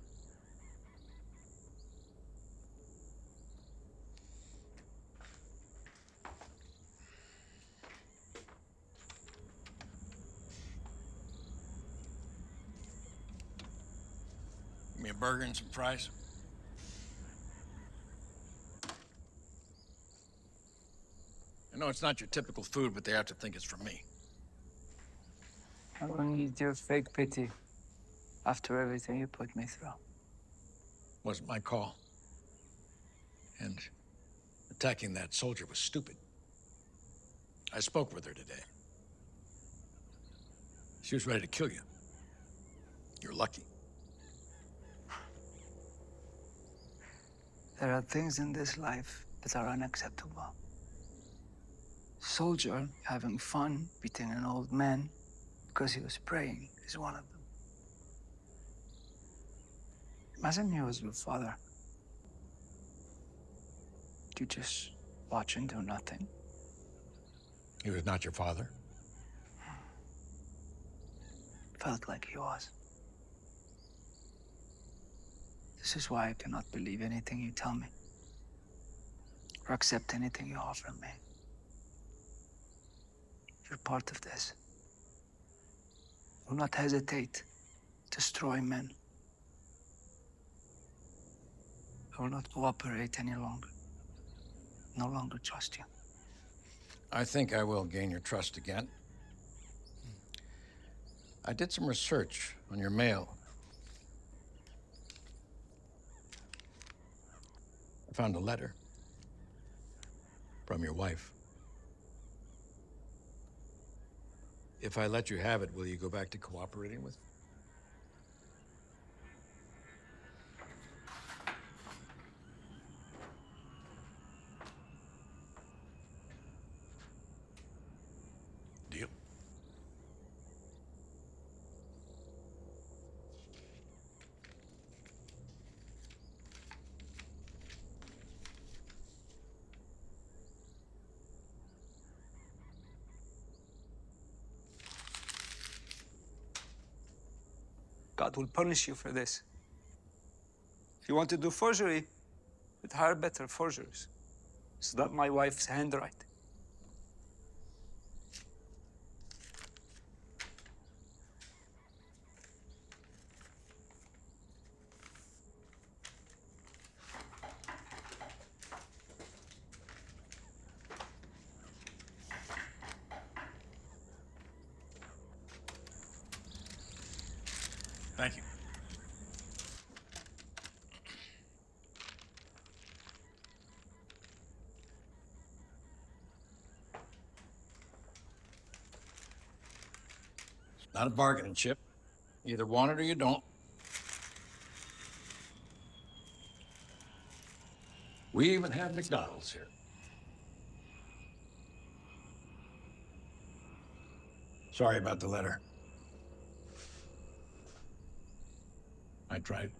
Give me a burger and some fries. I know it's not your typical food, but they have to think it's from me. I don't need your fake pity after everything you put me through. Wasn't my call. And attacking that soldier was stupid. I spoke with her today. She was ready to kill you. You're lucky. There are things in this life that are unacceptable. Soldier having fun beating an old man because he was praying is one of them. Imagine he was your father. You just watch and do nothing. He was not your father? Felt like he was. This is why I cannot believe anything you tell me, or accept anything you offer me. You're part of this. Do not hesitate to destroy men. I will not cooperate any longer. No longer trust you. I think I will gain your trust again. I did some research on your mail I found a letter from your wife. If I let you have it, will you go back to cooperating with me? Deal? God will punish you for this. If you want to do forgery, but hire better forgers. It's not my wife's handwriting. Thank you. Not a bargaining chip. You either want it or you don't. We even have McDonald's here. Sorry about the letter. I tried.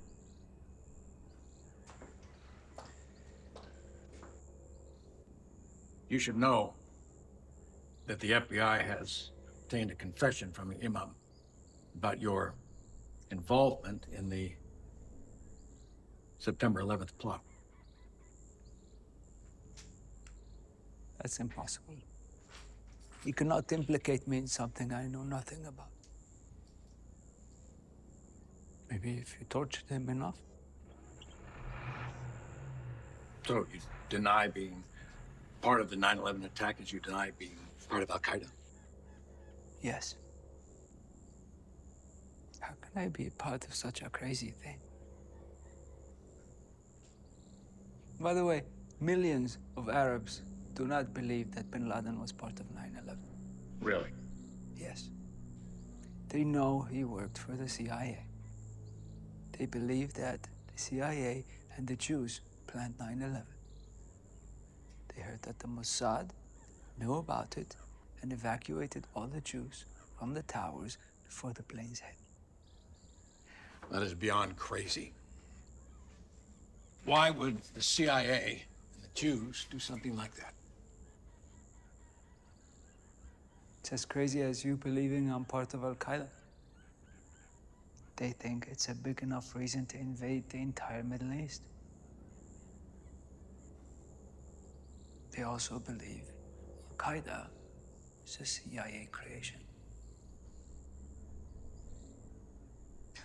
You should know that the FBI has obtained a confession from the imam about your involvement in the September 11th plot. That's impossible. You cannot implicate me in something I know nothing about. Maybe if you tortured him enough. So you deny being part of the 9/11 attack as you deny being part of Al-Qaeda? Yes. How can I be a part of such a crazy thing? By the way, millions of Arabs do not believe that bin Laden was part of 9/11. Really? Yes. They know he worked for the CIA. They believe that the CIA and the Jews planned 9/11. They heard that the Mossad knew about it and evacuated all the Jews from the towers before the planes hit. That is beyond crazy. Why would the CIA and the Jews do something like that? It's as crazy as you believing I'm part of Al-Qaeda. They think it's a big enough reason to invade the entire Middle East. They also believe Al-Qaeda is a CIA creation.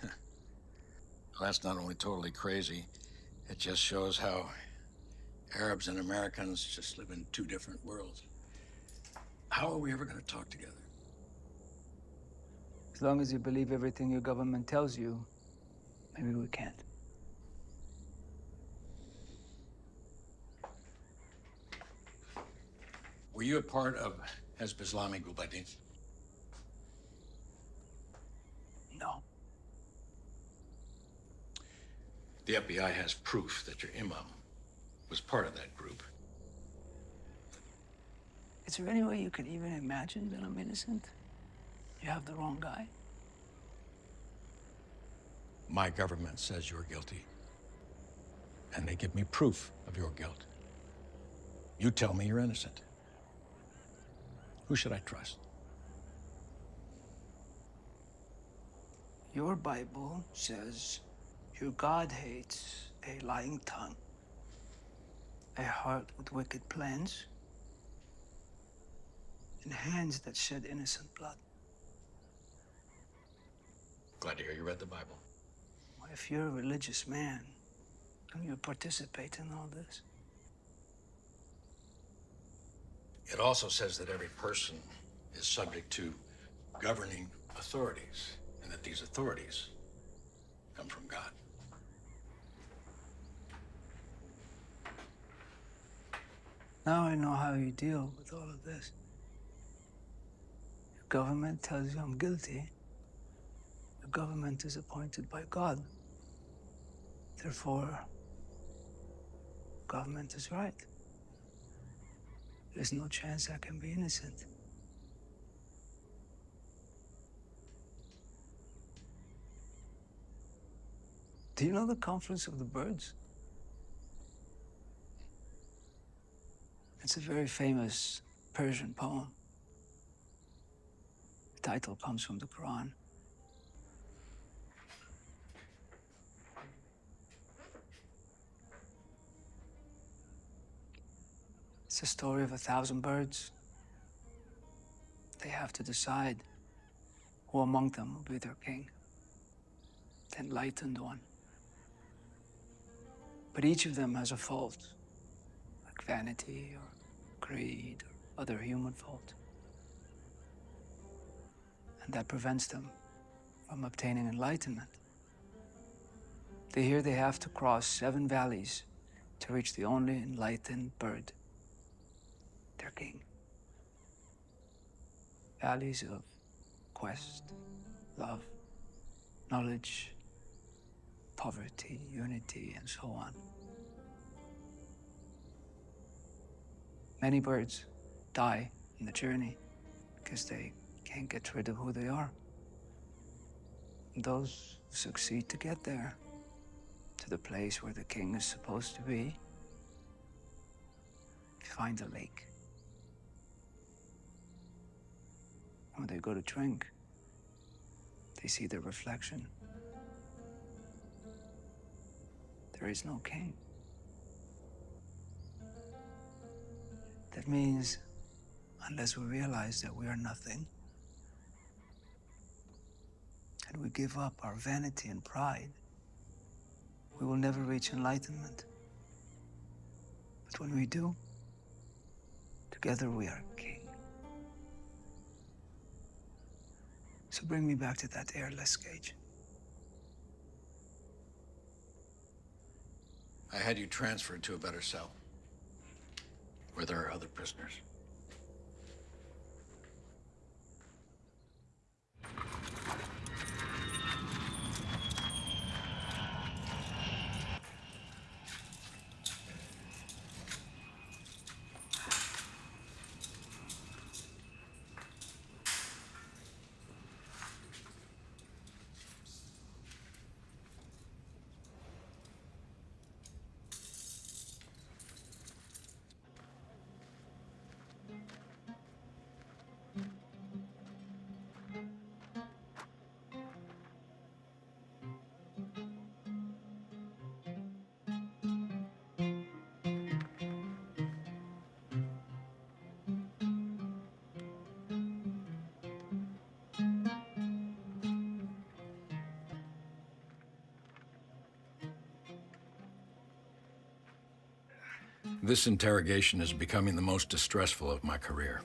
Well, that's not only totally crazy, it just shows how Arabs and Americans just live in two different worlds. How are we ever going to talk together? As long as you believe everything your government tells you, maybe we can't. Were you a part of Hezb Islami Gulbaddin? No. The FBI has proof that your imam was part of that group. Is there any way you could even imagine that I'm innocent? You have the wrong guy. My government says you're guilty, and they give me proof of your guilt. You tell me you're innocent. Who should I trust? Your Bible says your God hates a lying tongue, a heart with wicked plans, and hands that shed innocent blood. Glad to hear you read the Bible. Well, if you're a religious man, don't you participate in all this? It also says that every person is subject to governing authorities, and that these authorities come from God. Now I know how you deal with all of this. Your government tells you I'm guilty. The government is appointed by God. Therefore, government is right. There's no chance I can be innocent. Do you know the Conference of the Birds? It's a very famous Persian poem. The title comes from the Quran. It's a story of 1,000 birds. They have to decide who among them will be their king, the enlightened one. But each of them has a fault, like vanity or greed or other human fault. And that prevents them from obtaining enlightenment. They hear they have to cross 7 valleys to reach the only enlightened bird, their king. Valleys of quest, love, knowledge, poverty, unity, and so on. Many birds die in the journey because they can't get rid of who they are. And those who succeed to get there, to the place where the king is supposed to be, find a lake. When they go to drink, they see their reflection. There is no king. That means, unless we realize that we are nothing, and we give up our vanity and pride, we will never reach enlightenment. But when we do, together we are king. So bring me back to that airless cage. I had you transferred to a better cell, where there are other prisoners. This interrogation is becoming the most distressful of my career.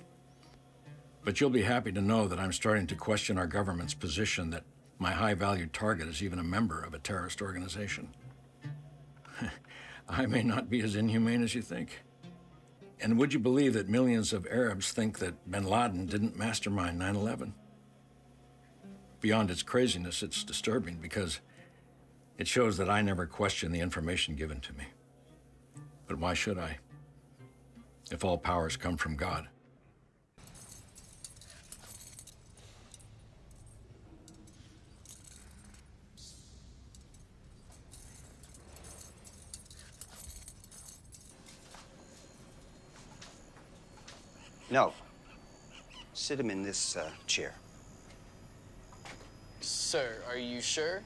But you'll be happy to know that I'm starting to question our government's position that my high-valued target is even a member of a terrorist organization. I may not be as inhumane as you think. And would you believe that millions of Arabs think that bin Laden didn't mastermind 9/11? Beyond its craziness, it's disturbing because it shows that I never questioned the information given to me. But why should I, if all powers come from God? No. Sit him in this chair. Sir, are you sure?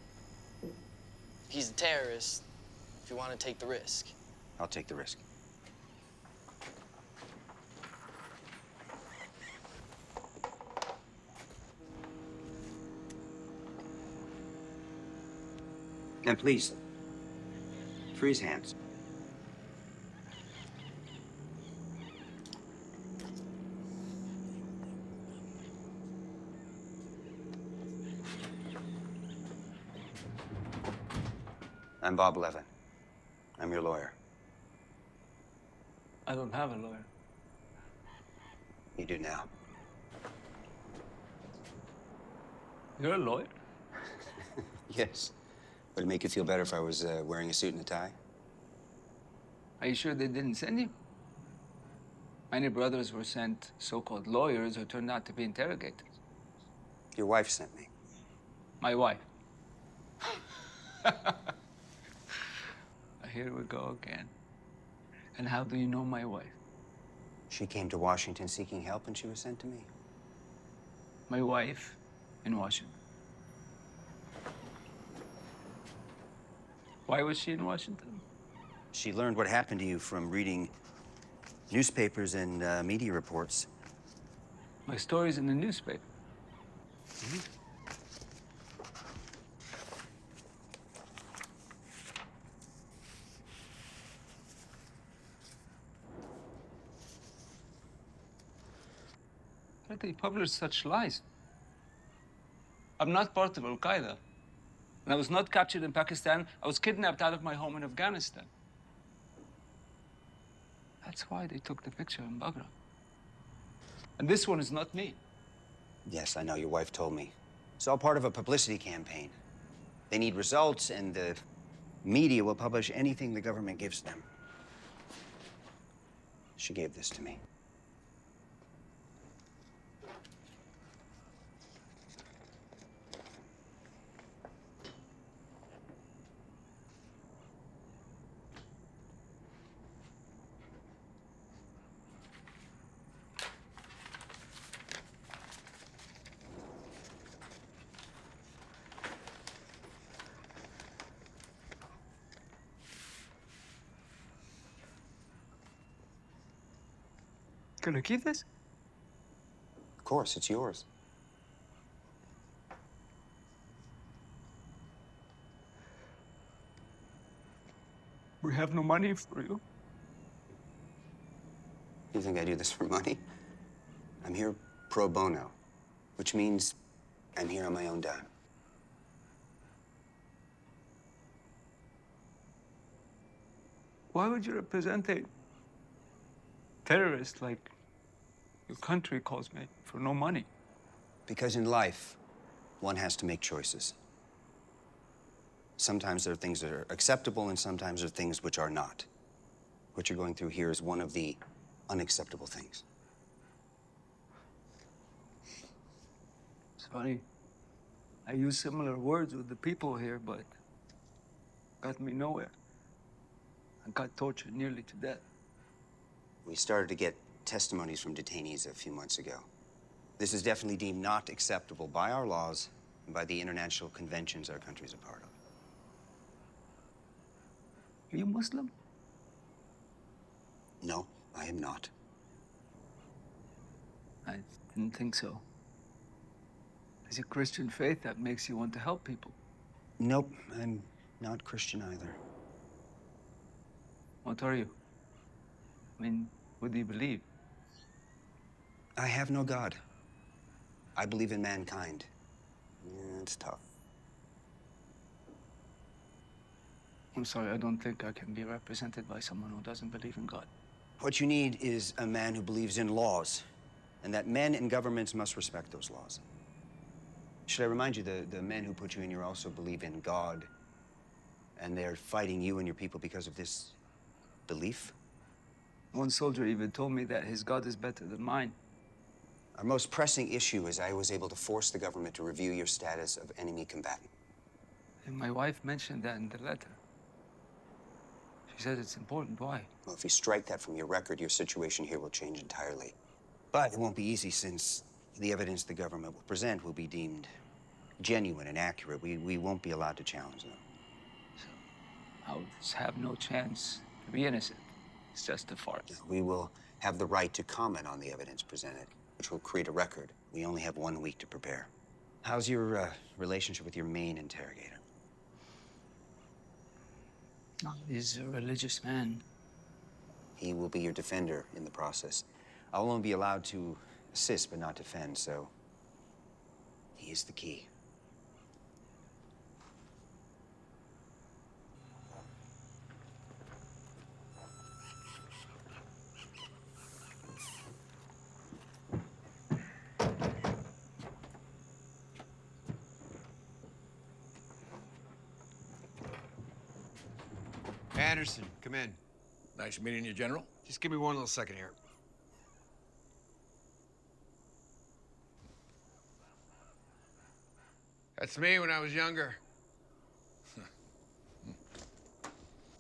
He's a terrorist. If you want to take the risk. I'll take the risk. And please, free his hands. I'm Bob Levin. I'm your lawyer. I don't have a lawyer. You do now. You're a lawyer? Yes. Would it make you feel better if I was wearing a suit and a tie? Are you sure they didn't send you? Many brothers were sent so-called lawyers who turned out to be interrogators. Your wife sent me. My wife. Here we go again. And how do you know my wife? She came to Washington seeking help and she was sent to me. My wife in Washington. Why was she in Washington? She learned what happened to you from reading newspapers and media reports. My story's in the newspaper. Why do they publish such lies? I'm not part of Al-Qaeda. And I was not captured in Pakistan. I was kidnapped out of my home in Afghanistan. That's why they took the picture in Bagram. And this one is not me. Yes, I know. Your wife told me. It's all part of a publicity campaign. They need results, and the media will publish anything the government gives them. She gave this to me. Can I keep this? Of course, it's yours. We have no money for you. You think I do this for money? I'm here pro bono, which means I'm here on my own dime. Why would you represent a terrorist like your country calls me for no money? Because in life, one has to make choices. Sometimes there are things that are acceptable, and sometimes there are things which are not. What you're going through here is one of the unacceptable things. Sorry. I use similar words with the people here, but got me nowhere. I got tortured nearly to death. We started to get testimonies from detainees a few months ago. This is definitely deemed not acceptable by our laws and by the international conventions our country's a part of. Are you Muslim? No, I am not. I didn't think so. It's a Christian faith that makes you want to help people. Nope, I'm not Christian either. What are you? I mean, what do you believe? I have no God. I believe in mankind. Yeah, it's tough. I'm sorry, I don't think I can be represented by someone who doesn't believe in God. What you need is a man who believes in laws, and that men and governments must respect those laws. Should I remind you, the men who put you in here also believe in God, and they're fighting you and your people because of this belief? One soldier even told me that his God is better than mine. Our most pressing issue is I was able to force the government to review your status of enemy combatant. And my wife mentioned that in the letter. She said it's important. Why? Well, if you strike that from your record, your situation here will change entirely. But it won't be easy, since the evidence the government will present will be deemed genuine and accurate. We won't be allowed to challenge them. So I'll just have no chance to be innocent. It's just a farce. We will have the right to comment on the evidence presented, which will create a record. We only have 1 week to prepare. How's your relationship with your main interrogator? He's a religious man. He will be your defender in the process. I'll only be allowed to assist but not defend, so he is the key. Anderson, come in. Nice meeting you, General. Just give me one little second here. That's me when I was younger.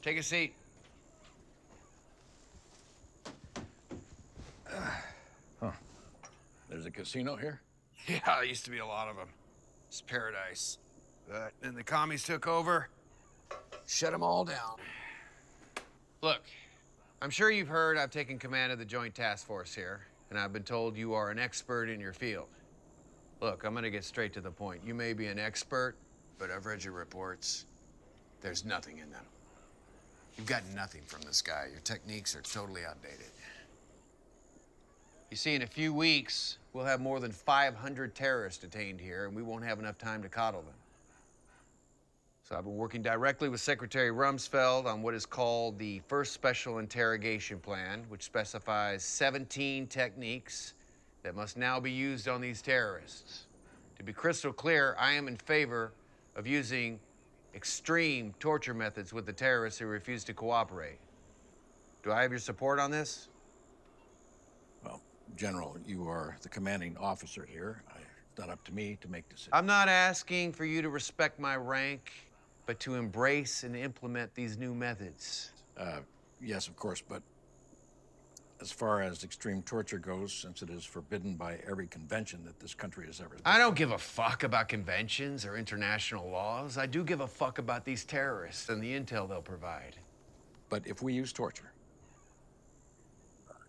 Take a seat. Huh. There's a casino here? Yeah, there used to be a lot of them. It's paradise. But then the commies took over, shut them all down. Look, I'm sure you've heard I've taken command of the Joint Task Force here, and I've been told you are an expert in your field. Look, I'm gonna get straight to the point. You may be an expert, but I've read your reports. There's nothing in them. You've got nothing from this guy. Your techniques are totally outdated. You see, in a few weeks, we'll have more than 500 terrorists detained here, and we won't have enough time to coddle them. So I've been working directly with Secretary Rumsfeld on what is called the First Special Interrogation Plan, which specifies 17 techniques that must now be used on these terrorists. To be crystal clear, I am in favor of using extreme torture methods with the terrorists who refuse to cooperate. Do I have your support on this? Well, General, you are the commanding officer here. It's not up to me to make decisions. I'm not asking for you to respect my rank, but to embrace and implement these new methods. Yes, of course, but as far as extreme torture goes, since it is forbidden by every convention that this country has ever... I don't give a fuck about conventions or international laws. I do give a fuck about these terrorists and the intel they'll provide. But if we use torture,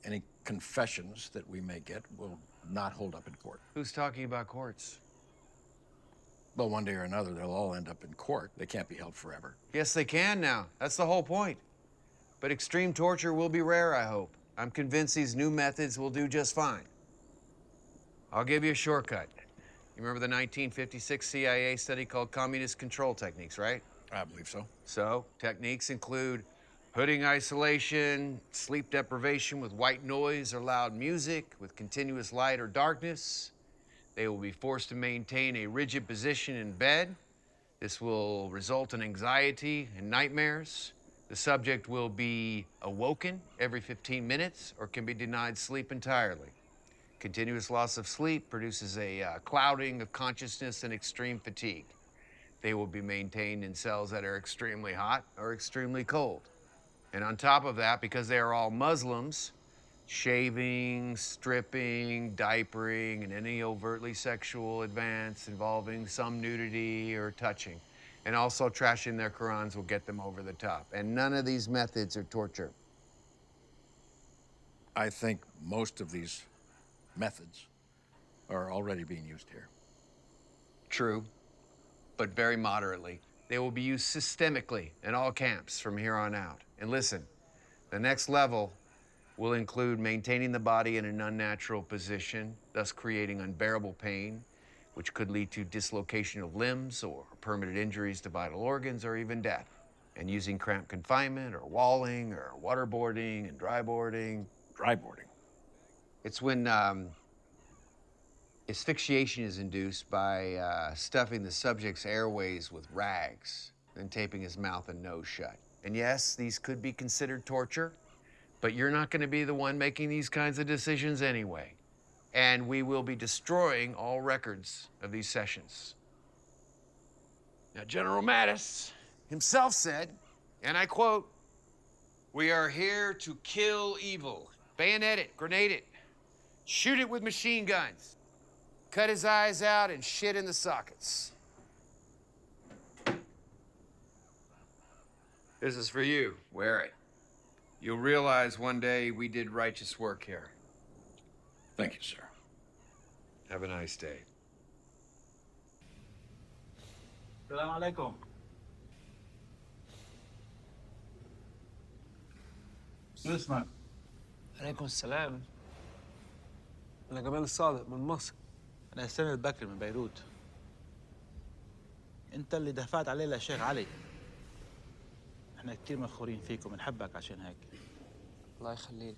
any confessions that we may get will not hold up in court. Who's talking about courts? Well, one day or another, they'll all end up in court. They can't be held forever. Yes, they can now. That's the whole point. But extreme torture will be rare, I hope. I'm convinced these new methods will do just fine. I'll give you a shortcut. You remember the 1956 CIA study called Communist Control Techniques, right? I believe so. So, techniques include hooding isolation, sleep deprivation with white noise or loud music, with continuous light or darkness. They will be forced to maintain a rigid position in bed. This will result in anxiety and nightmares. The subject will be awoken every 15 minutes or can be denied sleep entirely. Continuous loss of sleep produces a clouding of consciousness and extreme fatigue. They will be maintained in cells that are extremely hot or extremely cold. And on top of that, because they are all Muslims, shaving, stripping, diapering, and any overtly sexual advance involving some nudity or touching, and also trashing their Qurans will get them over the top. And none of these methods are torture. I think most of these methods are already being used here. True, but very moderately. They will be used systemically in all camps from here on out. And listen, the next level will include maintaining the body in an unnatural position, thus creating unbearable pain, which could lead to dislocation of limbs or permanent injuries to vital organs or even death, and using cramped confinement or walling or waterboarding and dryboarding. Dryboarding? It's when asphyxiation is induced by stuffing the subject's airways with rags, then taping his mouth and nose shut. And yes, these could be considered torture, but you're not going to be the one making these kinds of decisions anyway. And we will be destroying all records of these sessions. Now, General Mattis himself said, and I quote, "We are here to kill evil. Bayonet it, grenade it, shoot it with machine guns, cut his eyes out and shit in the sockets." This is for you. Wear it. You'll realize one day we did righteous work here. Thank you, sir. Have a nice day. السلام عليكم. شو اسمك؟ عليكم السلام. أنا جمال صادق من مصر. أنا حسين البكر من بيروت. أنت اللي دفعت عليه للشيخ علي. إحنا كتير مفخورين فيك وبنحبك عشان هيك. الله يخليك.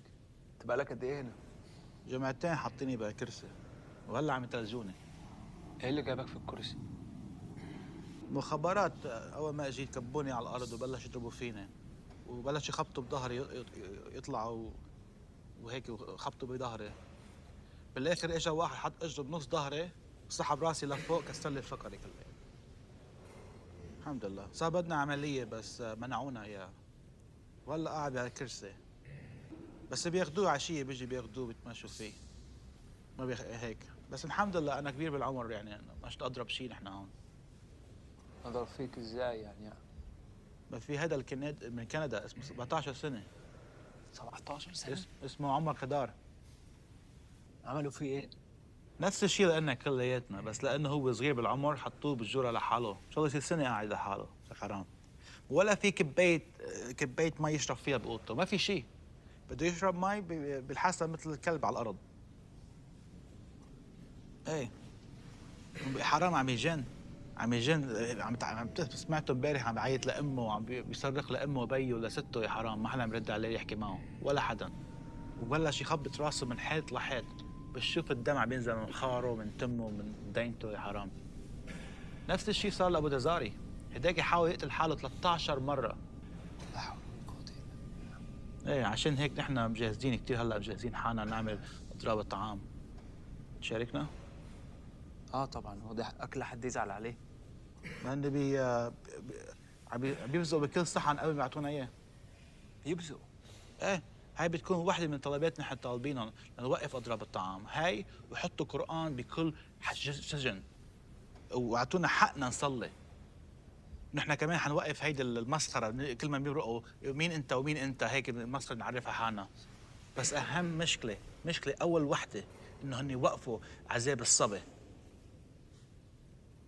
أنت بقالك قد إيه هنا؟ جمعتين حاطيني بكرسي وهلا عم يتلجوني. إيه اللي جابك في الكرسي؟ مخابرات أول ما أجيت كبوني على الأرض وبلشوا يضربوا فيني وبلش يخبطوا بظهري يطلعوا وهيك خبطوا بظهري. بالاخر اجى واحد حط اجره بنص ظهري سحب راسي لفوق كسر لي فقري كله. الحمد لله صار بدنا عمليه بس منعونا اياها. وهلا قاعد على الكرسي بس بياخذوه عشيه بيجي بياخذوه بيتمشوا فيه ما هيك. بس الحمد لله انا كبير بالعمر يعني مش اضرب شيء نحن هون. اضرب فيك ازاي يعني؟ ما في هذا من كندا اسمه 17 سنه. 17 سنه؟ اسمه عمر خضار. عملوا فيه ايه؟ نفس الشيء لنا كلياتنا بس لانه هو صغير بالعمر حطوه بالجوره لحاله، ان شاء الله يصير سنه قاعد لحاله، حرام. ولا في كبايه مي يشرب فيها باوضته، ما في شيء. بده يشرب مي بالحاسه مثل الكلب على الارض. ايه حرام عم يجن سمعته امبارح عم بعيط لامه وعم بيصرخ لامه وبيه ولسته. يا حرام ما حدا عم يرد عليه يحكي معه ولا حدا. وبلش يخبط راسه من حيط لحيط، بتشوف الدمع بينزل من خاره من تمه من دينته. يا حرام. نفس الشيء صار لابو دزاري، هداك يحاول يقتل حاله 13 مره. لا حول ولا قوه الا ايه عشان هيك نحن مجهزين كثير، هلا مجهزين حالنا نعمل اضراب الطعام. تشاركنا؟ طبعا، هو ده اكل حد يزعل عليه؟ هن بيبزقوا بكل صحن قبل ما يعطونا اياه. بيبزقوا؟ ايه هاي بتكون واحدة من طلباتنا نحن طالبينهم لنوقف اضراب الطعام، هاي ويحطوا قرآن بكل سجن واعطونا حقنا نصلي. نحن كمان حنوقف هيدي المسخرة، كل ما بيمرقوا مين انت ومين انت هيك المسخرة نعرفها حالنا. بس اهم مشكلة اول وحدة انه هن يوقفوا عذاب الصبي.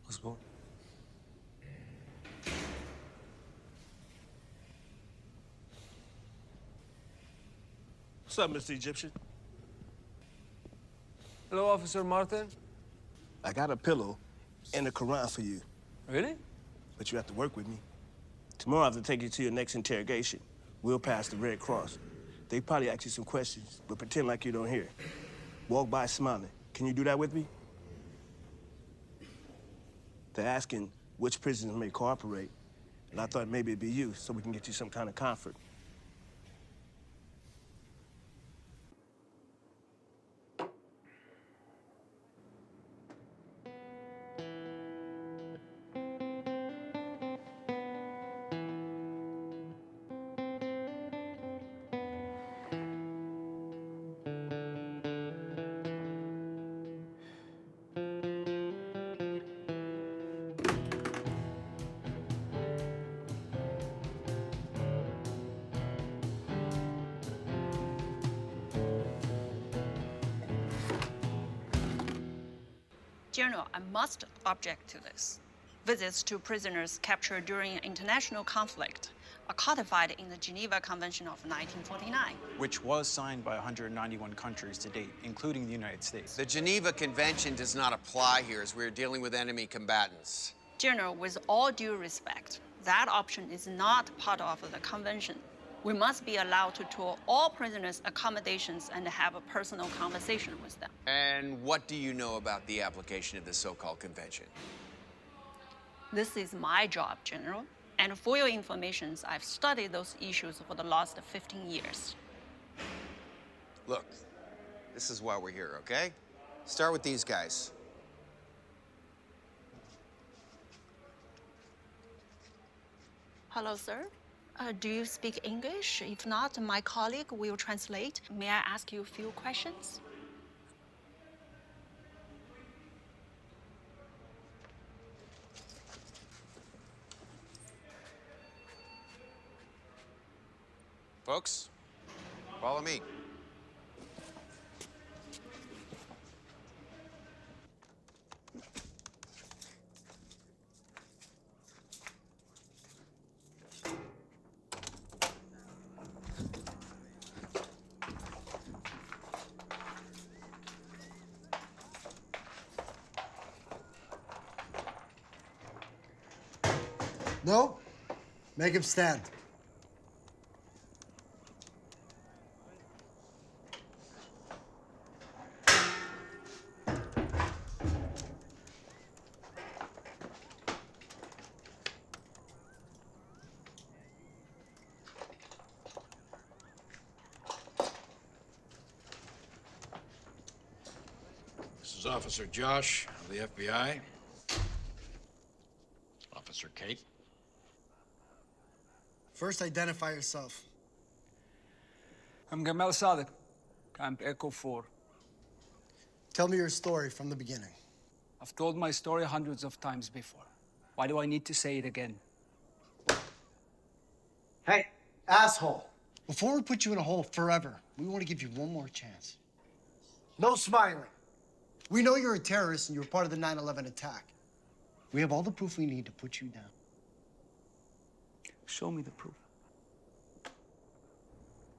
مظبوط. What's up, Mr. Egyptian? Hello, Officer Martin. I got a pillow and a Quran for you. Really? But you have to work with me. Tomorrow I have to take you to your next interrogation. We'll pass the Red Cross. They probably ask you some questions, but pretend like you don't hear. Walk by smiling. Can you do that with me? They're asking which prisoners may cooperate, and I thought maybe it'd be you, so we can get you some kind of comfort. General, I must object to this. Visits to prisoners captured during international conflict are codified in the Geneva Convention of 1949. Which was signed by 191 countries to date, including the United States. The Geneva Convention does not apply here as we're dealing with enemy combatants. General, with all due respect, that option is not part of the convention. We must be allowed to tour all prisoners' accommodations and have a personal conversation with them. And what do you know about the application of the so-called convention? This is my job, General. And for your information, I've studied those issues for the last 15 years. Look, this is why we're here, okay? Start with these guys. Hello, sir. Do you speak English? If not, my colleague will translate. May I ask you a few questions? Folks, follow me. No, make him stand. is Officer Josh of the FBI. Officer Kate. First, identify yourself. I'm Gamel Sadek, Camp Echo 4. Tell me your story from the beginning. I've told my story hundreds of times before. Why do I need to say it again? Hey, asshole. Before we put you in a hole forever, we want to give you one more chance. No smiling. We know you're a terrorist and you were part of the 9/11 attack. We have all the proof we need to put you down. Show me the proof.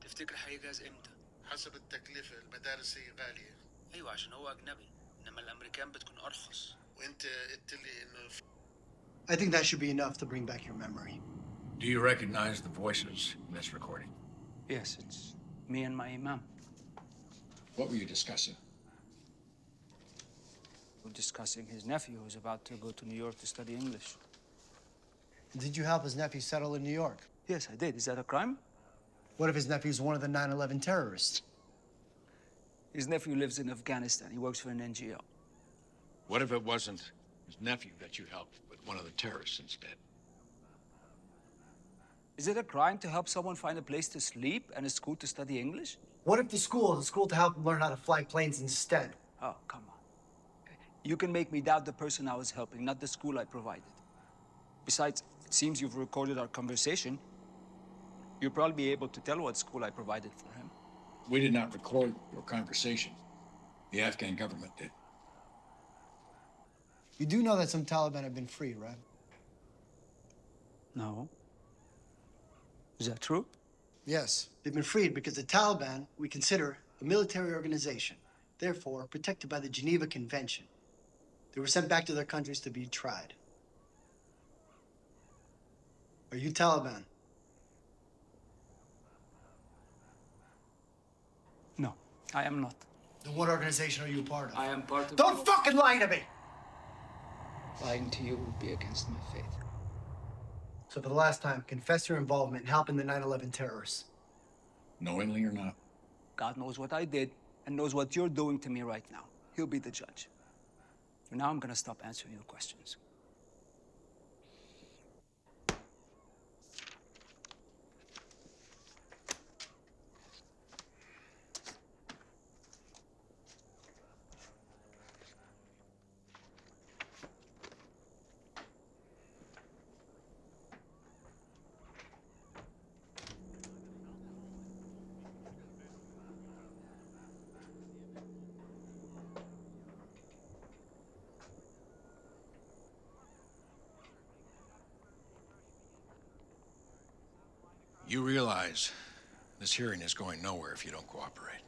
تفتكر هيجهز امتى؟ حسب التكلفة المدارس هي غالية. ايوه عشان هو اجنبي، انما الامريكان بتكون ارخص. وانت قلت لي انه I think that should be enough to bring back your memory. Do you recognize the voices in this recording? Yes, it's me and my imam. What were you discussing? We're discussing his nephew who's about to go to New York to study English. Did you help his nephew settle in New York? Yes, I did. Is that a crime? What if his nephew's one of the 9/11 terrorists? His nephew lives in Afghanistan. He works for an NGO. What if it wasn't his nephew that you helped, but one of the terrorists instead? Is it a crime to help someone find a place to sleep and a school to study English? What if the school is a school to help him learn how to fly planes instead? Oh, come on. You can make me doubt the person I was helping, not the school I provided. Besides, it seems you've recorded our conversation. You'll probably be able to tell what school I provided for him. We did not record your conversation. The Afghan government did. You do know that some Taliban have been freed, right? No. Is that true? Yes. They've been freed because the Taliban we consider a military organization, therefore protected by the Geneva Convention. They were sent back to their countries to be tried. Are you Taliban? No, I am not. Then what organization are you a part of? I am part of... Don't fucking lie to me! Lying to you would be against my faith. So for the last time, confess your involvement in helping the 9/11 terrorists. Knowingly or not? God knows what I did and knows what you're doing to me right now. He'll be the judge. For now, I'm gonna stop answering your questions. You realize this hearing is going nowhere if you don't cooperate.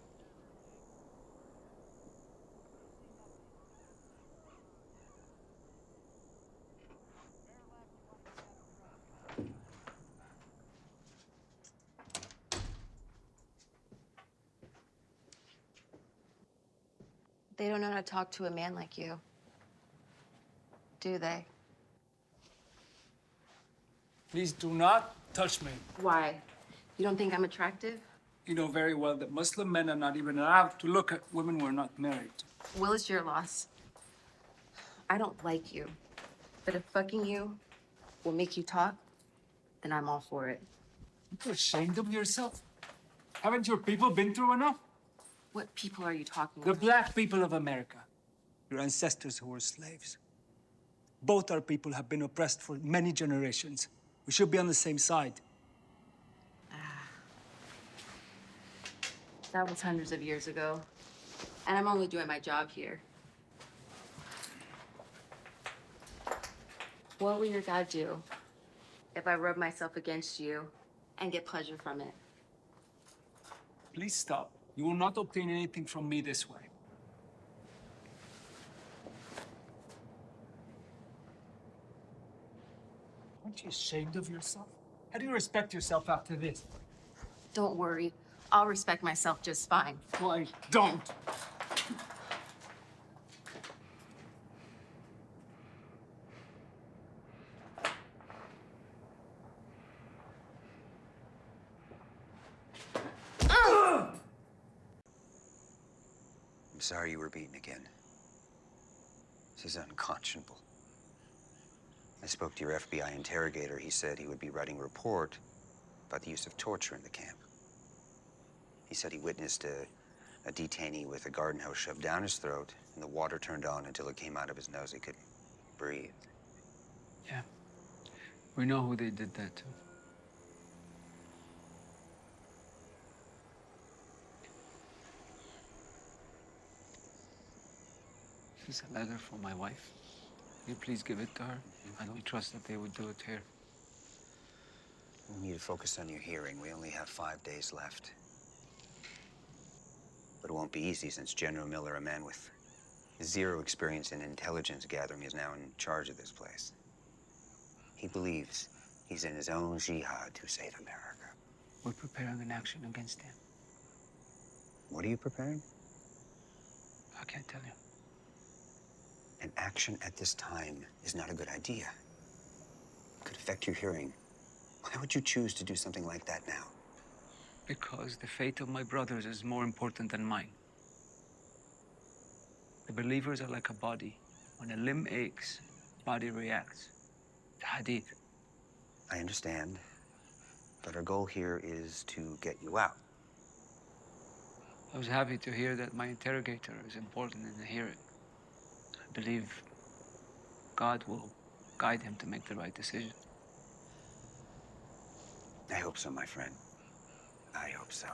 They don't know how to talk to a man like you, do they? Please do not touch me. Why? You don't think I'm attractive? You know very well that Muslim men are not even allowed to look at women who are not married. Well, it's your loss. I don't like you. But if fucking you will make you talk, then I'm all for it. You're ashamed of yourself? Haven't your people been through enough? What people are you talking The about? black people of America. Your ancestors who were slaves. Both our people have been oppressed for many generations. We should be on the same side. That was hundreds of years ago. And I'm only doing my job here. What will your dad do if I rub myself against you and get pleasure from it? Please stop. You will not obtain anything from me this way. Aren't you ashamed of yourself? How do you respect yourself after this? Don't worry. I'll respect myself just fine. Why don't? I'm sorry you were beaten again. is unconscionable. I spoke to your FBI interrogator. He said he would be writing a report about the use of torture in the camp. He said he witnessed a detainee with a garden hose shoved down his throat and the water turned on until it came out of his nose. He couldn't breathe. Yeah. We know who they did that to. This is a letter from my wife. Can you please give it to her? I don't trust that they would do it here. We need to focus on your hearing. We only have 5 days left. But it won't be easy since General Miller, a man with zero experience in intelligence gathering, is now in charge of this place. He believes he's in his own jihad to save America. We're preparing an action against them. What are you preparing? I can't tell you. An action at this time is not a good idea. It could affect your hearing. Why would you choose to do something like that now? Because the fate of my brothers is more important than mine. The believers are like a body. When a limb aches, body reacts. The hadith. I understand, but our goal here is to get you out. I was happy to hear that my interrogator is important in the hearing. I believe God will guide him to make the right decision. I hope so, my friend. I hope so.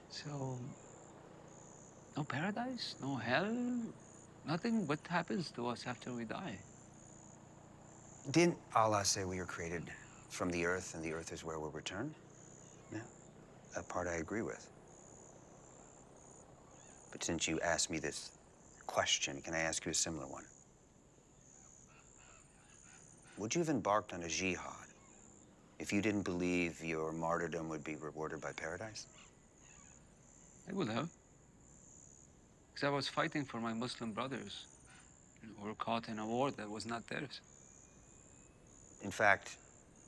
So, no paradise, no hell, nothing. What happens to us after we die? Didn't Allah say we were created from the earth and the earth is where we'll return? Yeah, that part I agree with. But since you asked me this question, can I ask you a similar one? Would you have embarked on a jihad if you didn't believe your martyrdom would be rewarded by paradise? I would have. Because I was fighting for my Muslim brothers who were caught in a war that was not theirs. In fact,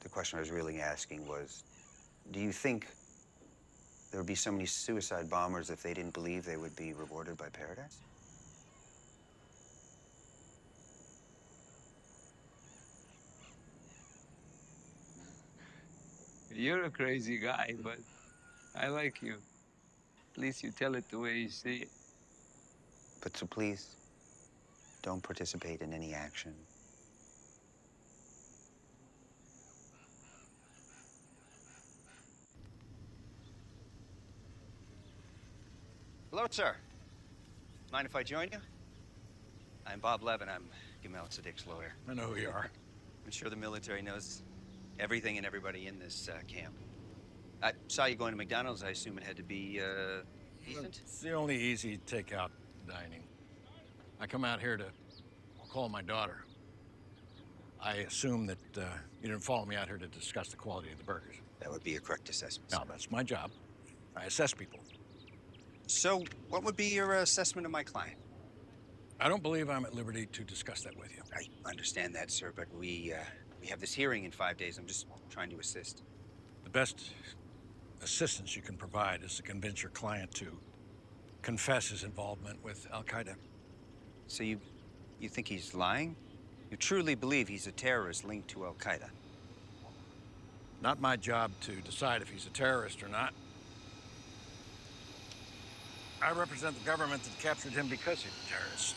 the question I was really asking was, do you think there would be so many suicide bombers if they didn't believe they would be rewarded by paradise? You're a crazy guy, but I like you. At least you tell it the way you see it. But so please, don't participate in any action. Hello, sir. Mind if I join you? I'm Bob Levin. I'm Gamel Sadek's lawyer. I know who you are. I'm sure the military knows everything and everybody in this camp. I saw you going to McDonald's. I assume it had to be decent? It's the only easy takeout dining. I come out here to call my daughter. I assume that you didn't follow me out here to discuss the quality of the burgers. That would be a correct assessment. No, that's my job. I assess people. So, what would be your assessment of my client? I don't believe I'm at liberty to discuss that with you. I understand that, sir, but we have this hearing in 5 days. I'm just trying to assist. The best assistance you can provide is to convince your client to confess his involvement with Al-Qaeda. So you think he's lying? You truly believe he's a terrorist linked to Al-Qaeda? Not my job to decide if he's a terrorist or not. I represent the government that captured him because he's a terrorist.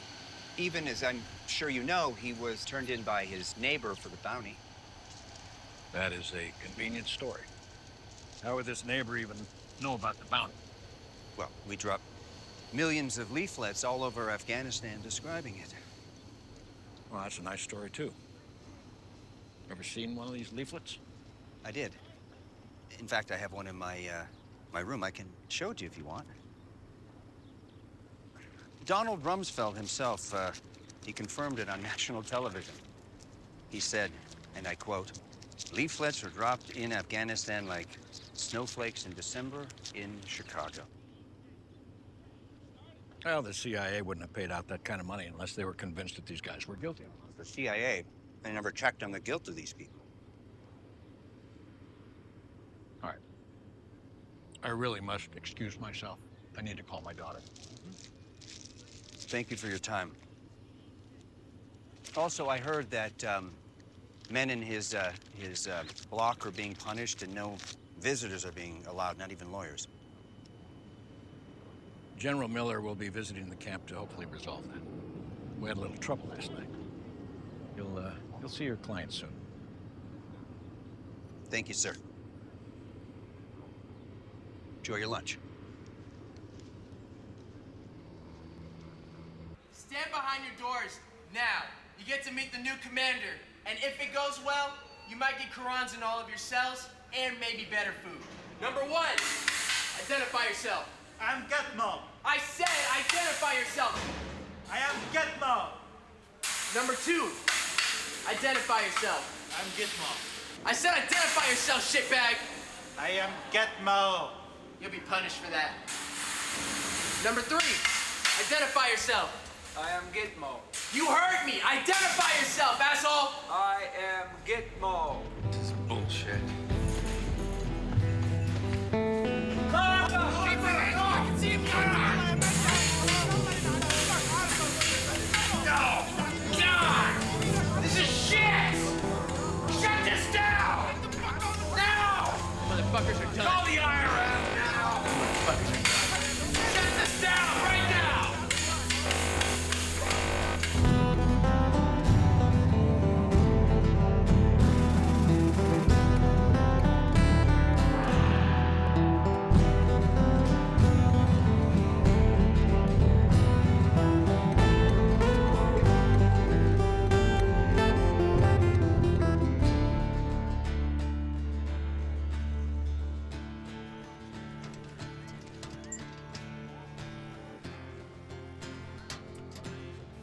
Even as I'm sure you know, he was turned in by his neighbor for the bounty. That is a convenient story. How would this neighbor even know about the bounty? Well, we dropped millions of leaflets all over Afghanistan describing it. Well, that's a nice story, too. Ever seen one of these leaflets? I did. In fact, I have one in my room. I can show it to you if you want. Donald Rumsfeld himself, he confirmed it on national television. He said, and I quote, "Leaflets are dropped in Afghanistan like snowflakes in December in Chicago." Well, the CIA wouldn't have paid out that kind of money unless they were convinced that these guys were guilty. The CIA, they never checked on the guilt of these people. All right. I really must excuse myself. I need to call my daughter. Thank you for your time. Also, I heard that men in his block are being punished and no visitors are being allowed, not even lawyers. General Miller will be visiting the camp to hopefully resolve that. We had a little trouble last night. You'll see your client soon. Thank you, sir. Enjoy your lunch. Stand behind your doors now. You get to meet the new commander. And if it goes well, you might get Qurans in all of your cells and maybe better food. Number 1, identify yourself. Am Gitmo. I said identify yourself. I am Gitmo. Number 2, identify yourself. Am Gitmo. I said identify yourself, shitbag. I am Gitmo. You'll be punished for that. Number 3, identify yourself. I am Gitmo. You heard me. Identify yourself, asshole. I am Gitmo. This is bullshit. This is shit! Shut this down! Now! Motherfuckers are done. Call the IRS now! Motherfuckers are done. Shut this down right now!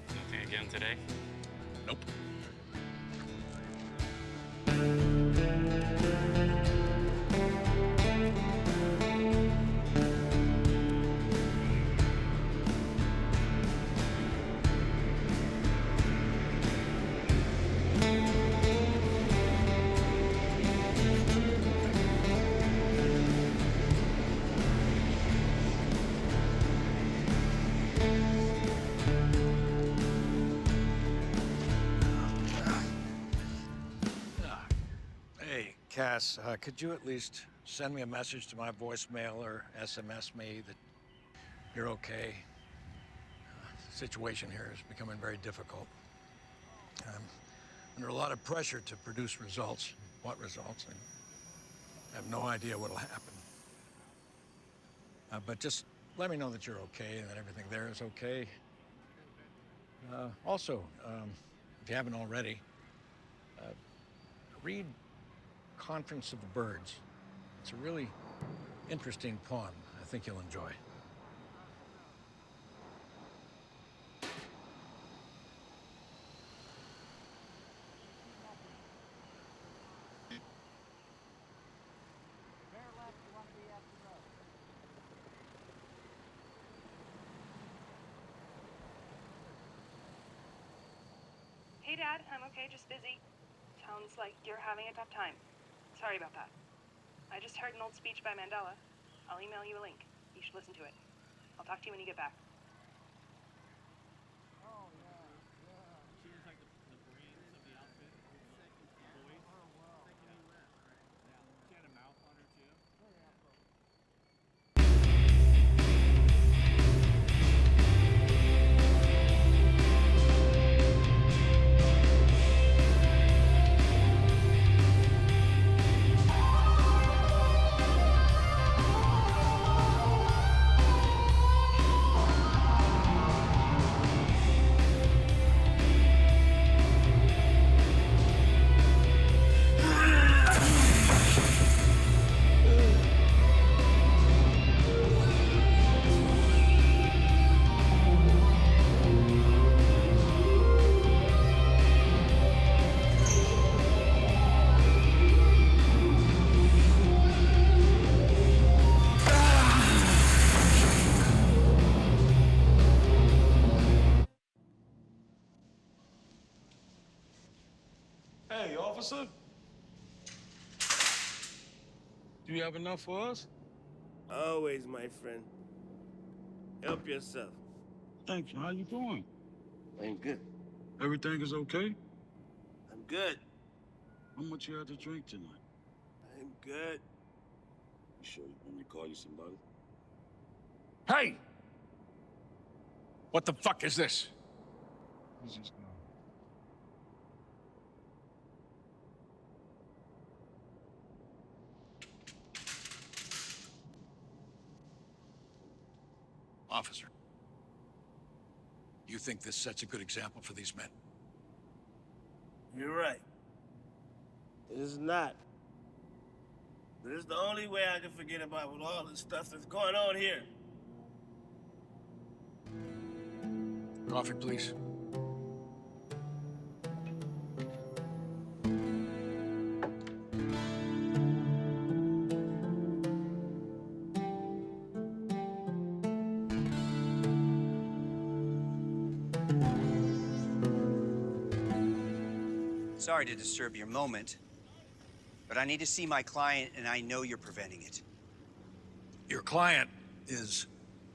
Nothing again today? Nope. Hey, Cass, could you at least send me a message to my voicemail or SMS me that you're okay? The situation here is becoming very difficult. I'm under a lot of pressure to produce results. What results? I have no idea what'll happen. But just let me know that you're okay and that everything there is okay. Also, if you haven't already, read Conference of the Birds. It's a really interesting poem I think you'll enjoy. Hey, Dad, I'm okay, just busy. Sounds like you're having a tough time. Sorry about that. I just heard an old speech by Mandela. I'll email you a link. You should listen to it. I'll talk to you when you get back. Hey, officer. Do you have enough for us? Always, my friend. Help yourself. Thank you. How you doing? I'm good. Everything is okay? I'm good. How much you had to drink tonight? I'm good. You sure you want me to call you somebody? Hey! What the fuck is this? He's just gone. Officer, you think this sets a good example for these men? You're right. It is not. But it's the only way I can forget about with all the stuff that's going on here. Coffee, please. Sorry to disturb your moment, but I need to see my client, and I know you're preventing it. Your client is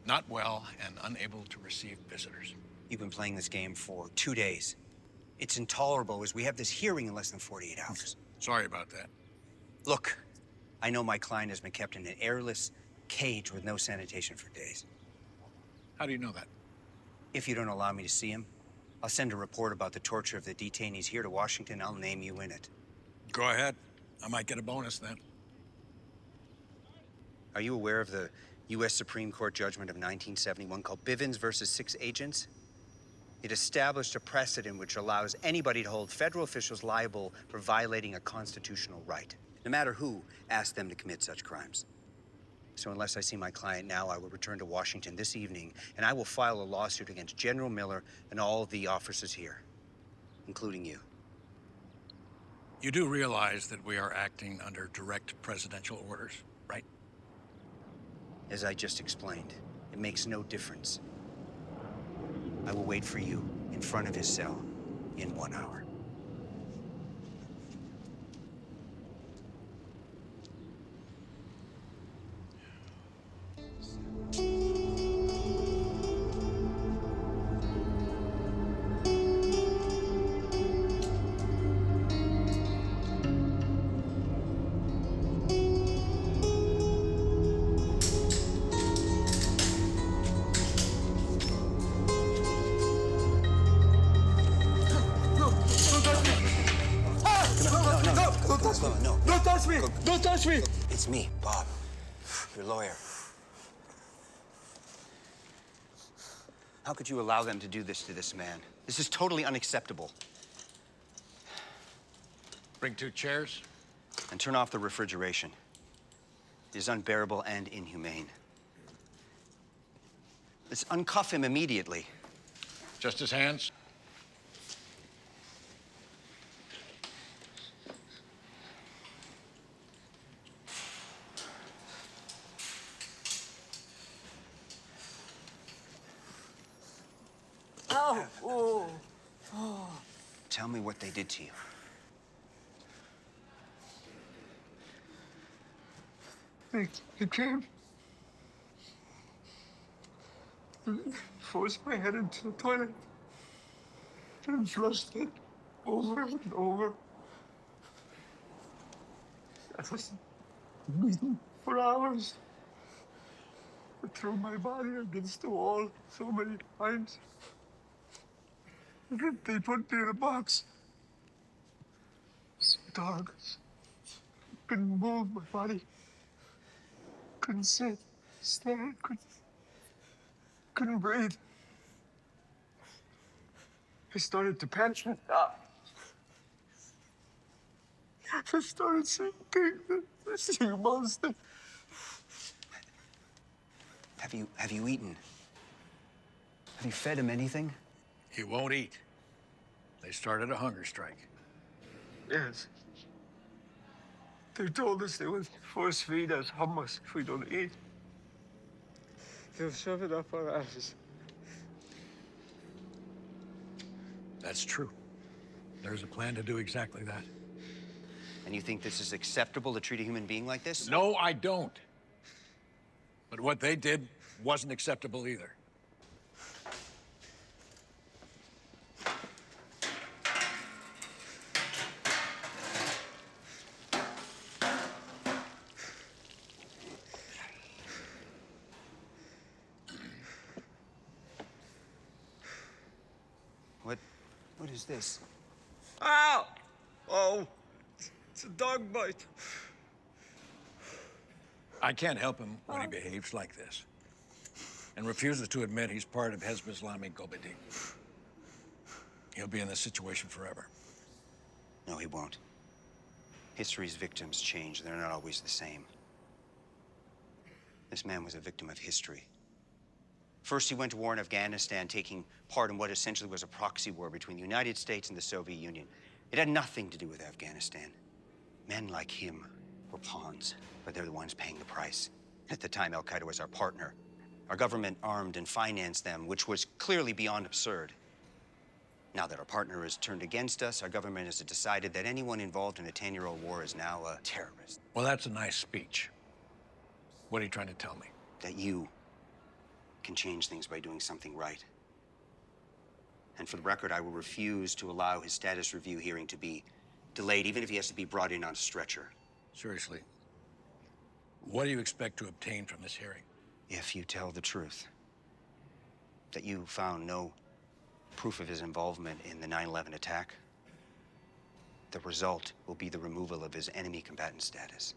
not well and unable to receive visitors. You've been playing this game for 2 days. It's intolerable as we have this hearing in less than 48 hours. Sorry about that. Look, I know my client has been kept in an airless cage with no sanitation for days. How do you know that? If you don't allow me to see him, I'll send a report about the torture of the detainees here to Washington. I'll name you in it. Go ahead. I might get a bonus then. Are you aware of the U.S. Supreme Court judgment of 1971 called Bivens versus 6 agents? It established a precedent which allows anybody to hold federal officials liable for violating a constitutional right, no matter who asked them to commit such crimes. So unless I see my client now, I will return to Washington this evening, and I will file a lawsuit against General Miller and all of the officers here, including you. You do realize that we are acting under direct presidential orders, right? As I just explained, it makes no difference. I will wait for you in front of his cell in 1 hour. Don't touch me! Don't touch me! It's me, Bob, your lawyer. How could you allow them to do this to this man? This is totally unacceptable. Bring 2 chairs. And turn off the refrigeration. It is unbearable and inhumane. Let's uncuff him immediately. Just his hands. Ow! Oh. Oh. Tell me what they did to you. They came. Forced my head into the toilet. And flushed it over and over. I was beaten for hours. I threw my body against the wall so many times. And then they put me in a box. So dark. Couldn't move my body. Couldn't sit, stand, couldn't breathe. I started to panic. I started seeing things. I see a monster. Have you eaten? Have you fed him anything? He won't eat. They started a hunger strike. Yes. They told us they would force feed us hummus if we don't eat. They'll shove it up our asses. That's true. There's a plan to do exactly that. And you think this is acceptable to treat a human being like this? No, I don't. But what they did wasn't acceptable either. What is this? Ow! Oh, it's a dog bite. I can't help him when he behaves like this and refuses to admit he's part of Hezb Islami Gobedi. He'll be in this situation forever. No, he won't. History's victims change. They're not always the same. This man was a victim of history. First, he went to war in Afghanistan, taking part in what essentially was a proxy war between the United States and the Soviet Union. It had nothing to do with Afghanistan. Men like him were pawns, but they're the ones paying the price. At the time, Al-Qaeda was our partner. Our government armed and financed them, which was clearly beyond absurd. Now that our partner has turned against us, our government has decided that anyone involved in a 10-year-old war is now a terrorist. Well, that's a nice speech. What are you trying to tell me? That you can change things by doing something right. And for the record, I will refuse to allow his status review hearing to be delayed, even if he has to be brought in on a stretcher. Seriously, what do you expect to obtain from this hearing? If you tell the truth, that you found no proof of his involvement in the 9/11 attack, the result will be the removal of his enemy combatant status.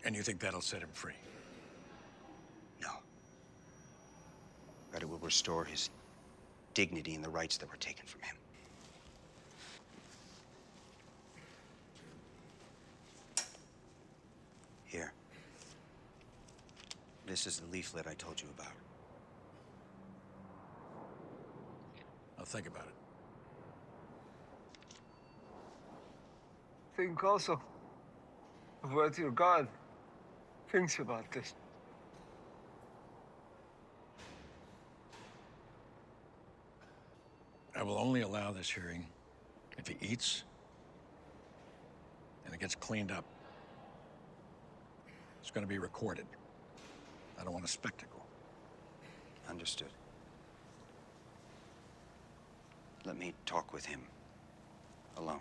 And you think that'll set him free? No. But it will restore his dignity and the rights that were taken from him. Here. This is the leaflet I told you about. I'll think about it. Think also of what your God thinks about this. I will only allow this hearing if he eats and it gets cleaned up. It's going to be recorded. I don't want a spectacle. Understood. Let me talk with him alone.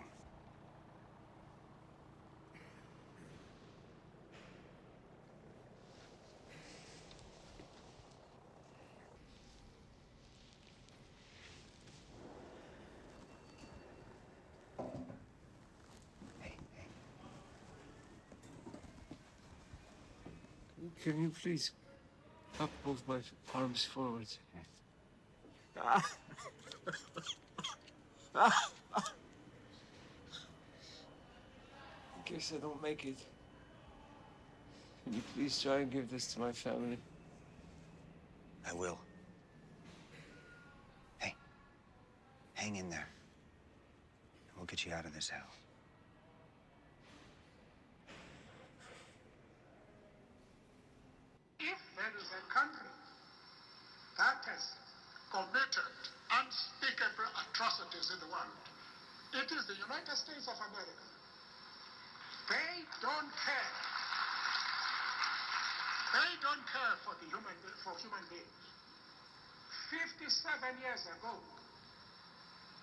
Can you please up both my arms forward? In case I don't make it, can you please try and give this to my family? I will. Hey, hang in there. We'll get you out of this hell. If there is a country that has committed unspeakable atrocities in the world, it is the United States of America. They don't care. They don't care for human beings. 57 years ago,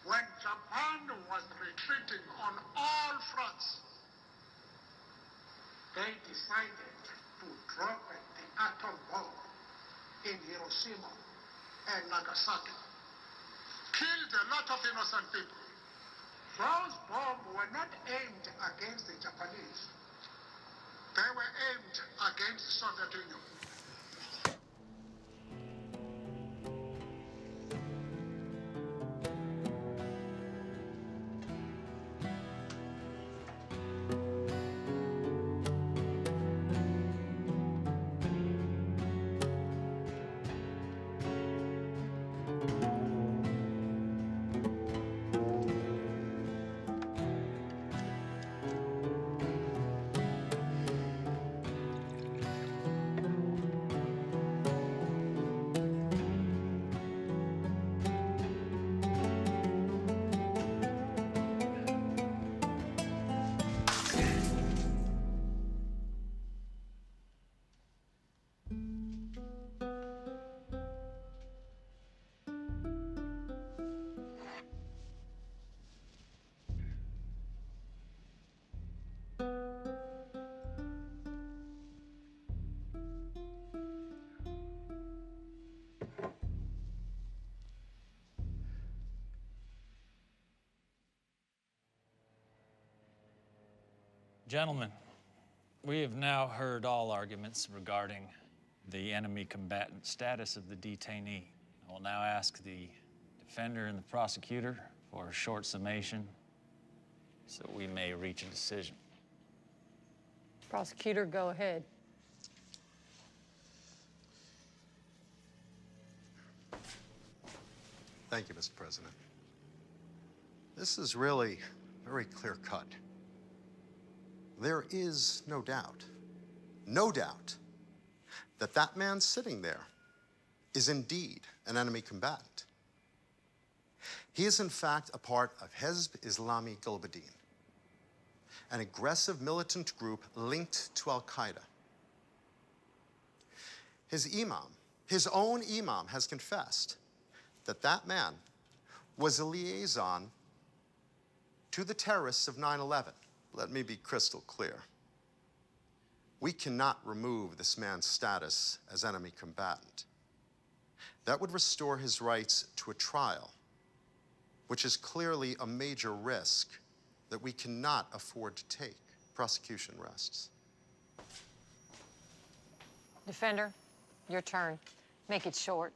when Japan was retreating on all fronts, they decided to drop the atom bomb in Hiroshima and Nagasaki. Killed a lot of innocent people. Those bombs were not aimed against the Japanese. They were aimed against the Soviet Union. Gentlemen, we have now heard all arguments regarding the enemy combatant status of the detainee. I will now ask the defender and the prosecutor for a short summation so we may reach a decision. Prosecutor, go ahead. Thank you, Mr. President. This is really very clear-cut. There is no doubt that that man sitting there is indeed an enemy combatant. He is, in fact, a part of Hezb Islami Gulbuddin, an aggressive militant group linked to Al-Qaeda. His imam, his own imam, has confessed that that man was a liaison to the terrorists of 9/11. Let me be crystal clear. We cannot remove this man's status as enemy combatant. That would restore his rights to a trial, which is clearly a major risk that we cannot afford to take. Prosecution rests. Defender, your turn. Make it short.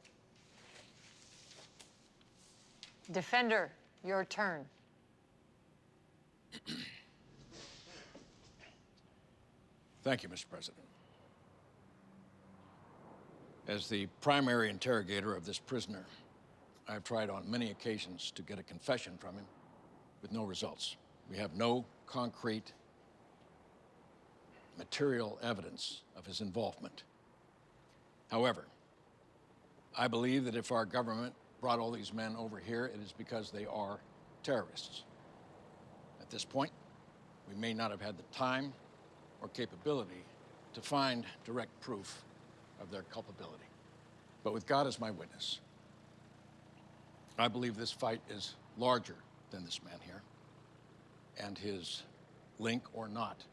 Defender, your turn. Thank you, Mr. President. As the primary interrogator of this prisoner, I have tried on many occasions to get a confession from him with no results. We have no concrete material evidence of his involvement. However, I believe that if our government brought all these men over here, it is because they are terrorists. At this point, we may not have had the time or capability to find direct proof of their culpability. But with God as my witness, I believe this fight is larger than this man here and his link or not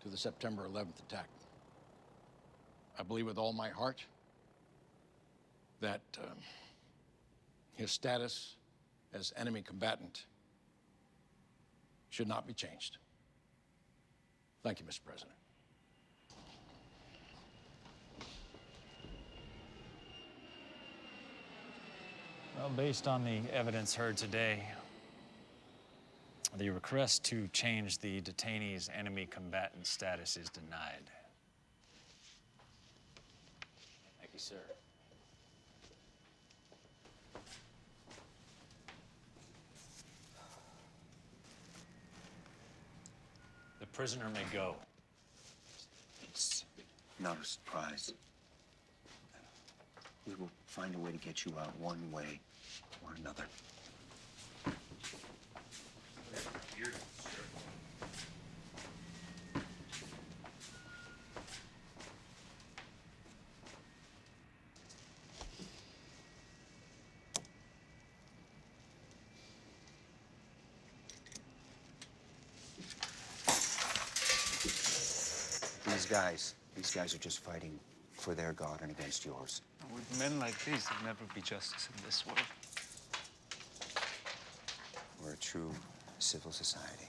to the September 11th attack. I believe with all my heart that his status as enemy combatant should not be changed. Thank you, Mr. President. Well, based on the evidence heard today, the request to change the detainee's enemy combatant status is denied. Thank you, sir. The prisoner may go. It's not a surprise. We will find a way to get you out one way or another. These guys are just fighting for their God and against yours. With men like these, there'll never be justice in this world. We're a true civil society.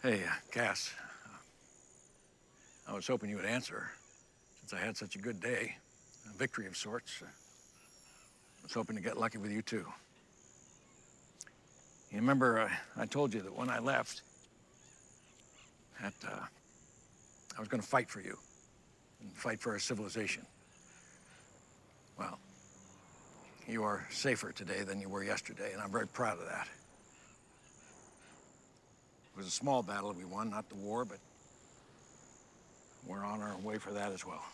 Hey, Cass. I was hoping you would answer, since I had such a good day, a victory of sorts. I was hoping to get lucky with you, too. You remember I told you that when I left, that I was going to fight for you and fight for our civilization. Well, you are safer today than you were yesterday, and I'm very proud of that. It was a small battle we won, not the war, but we're on our way for that as well.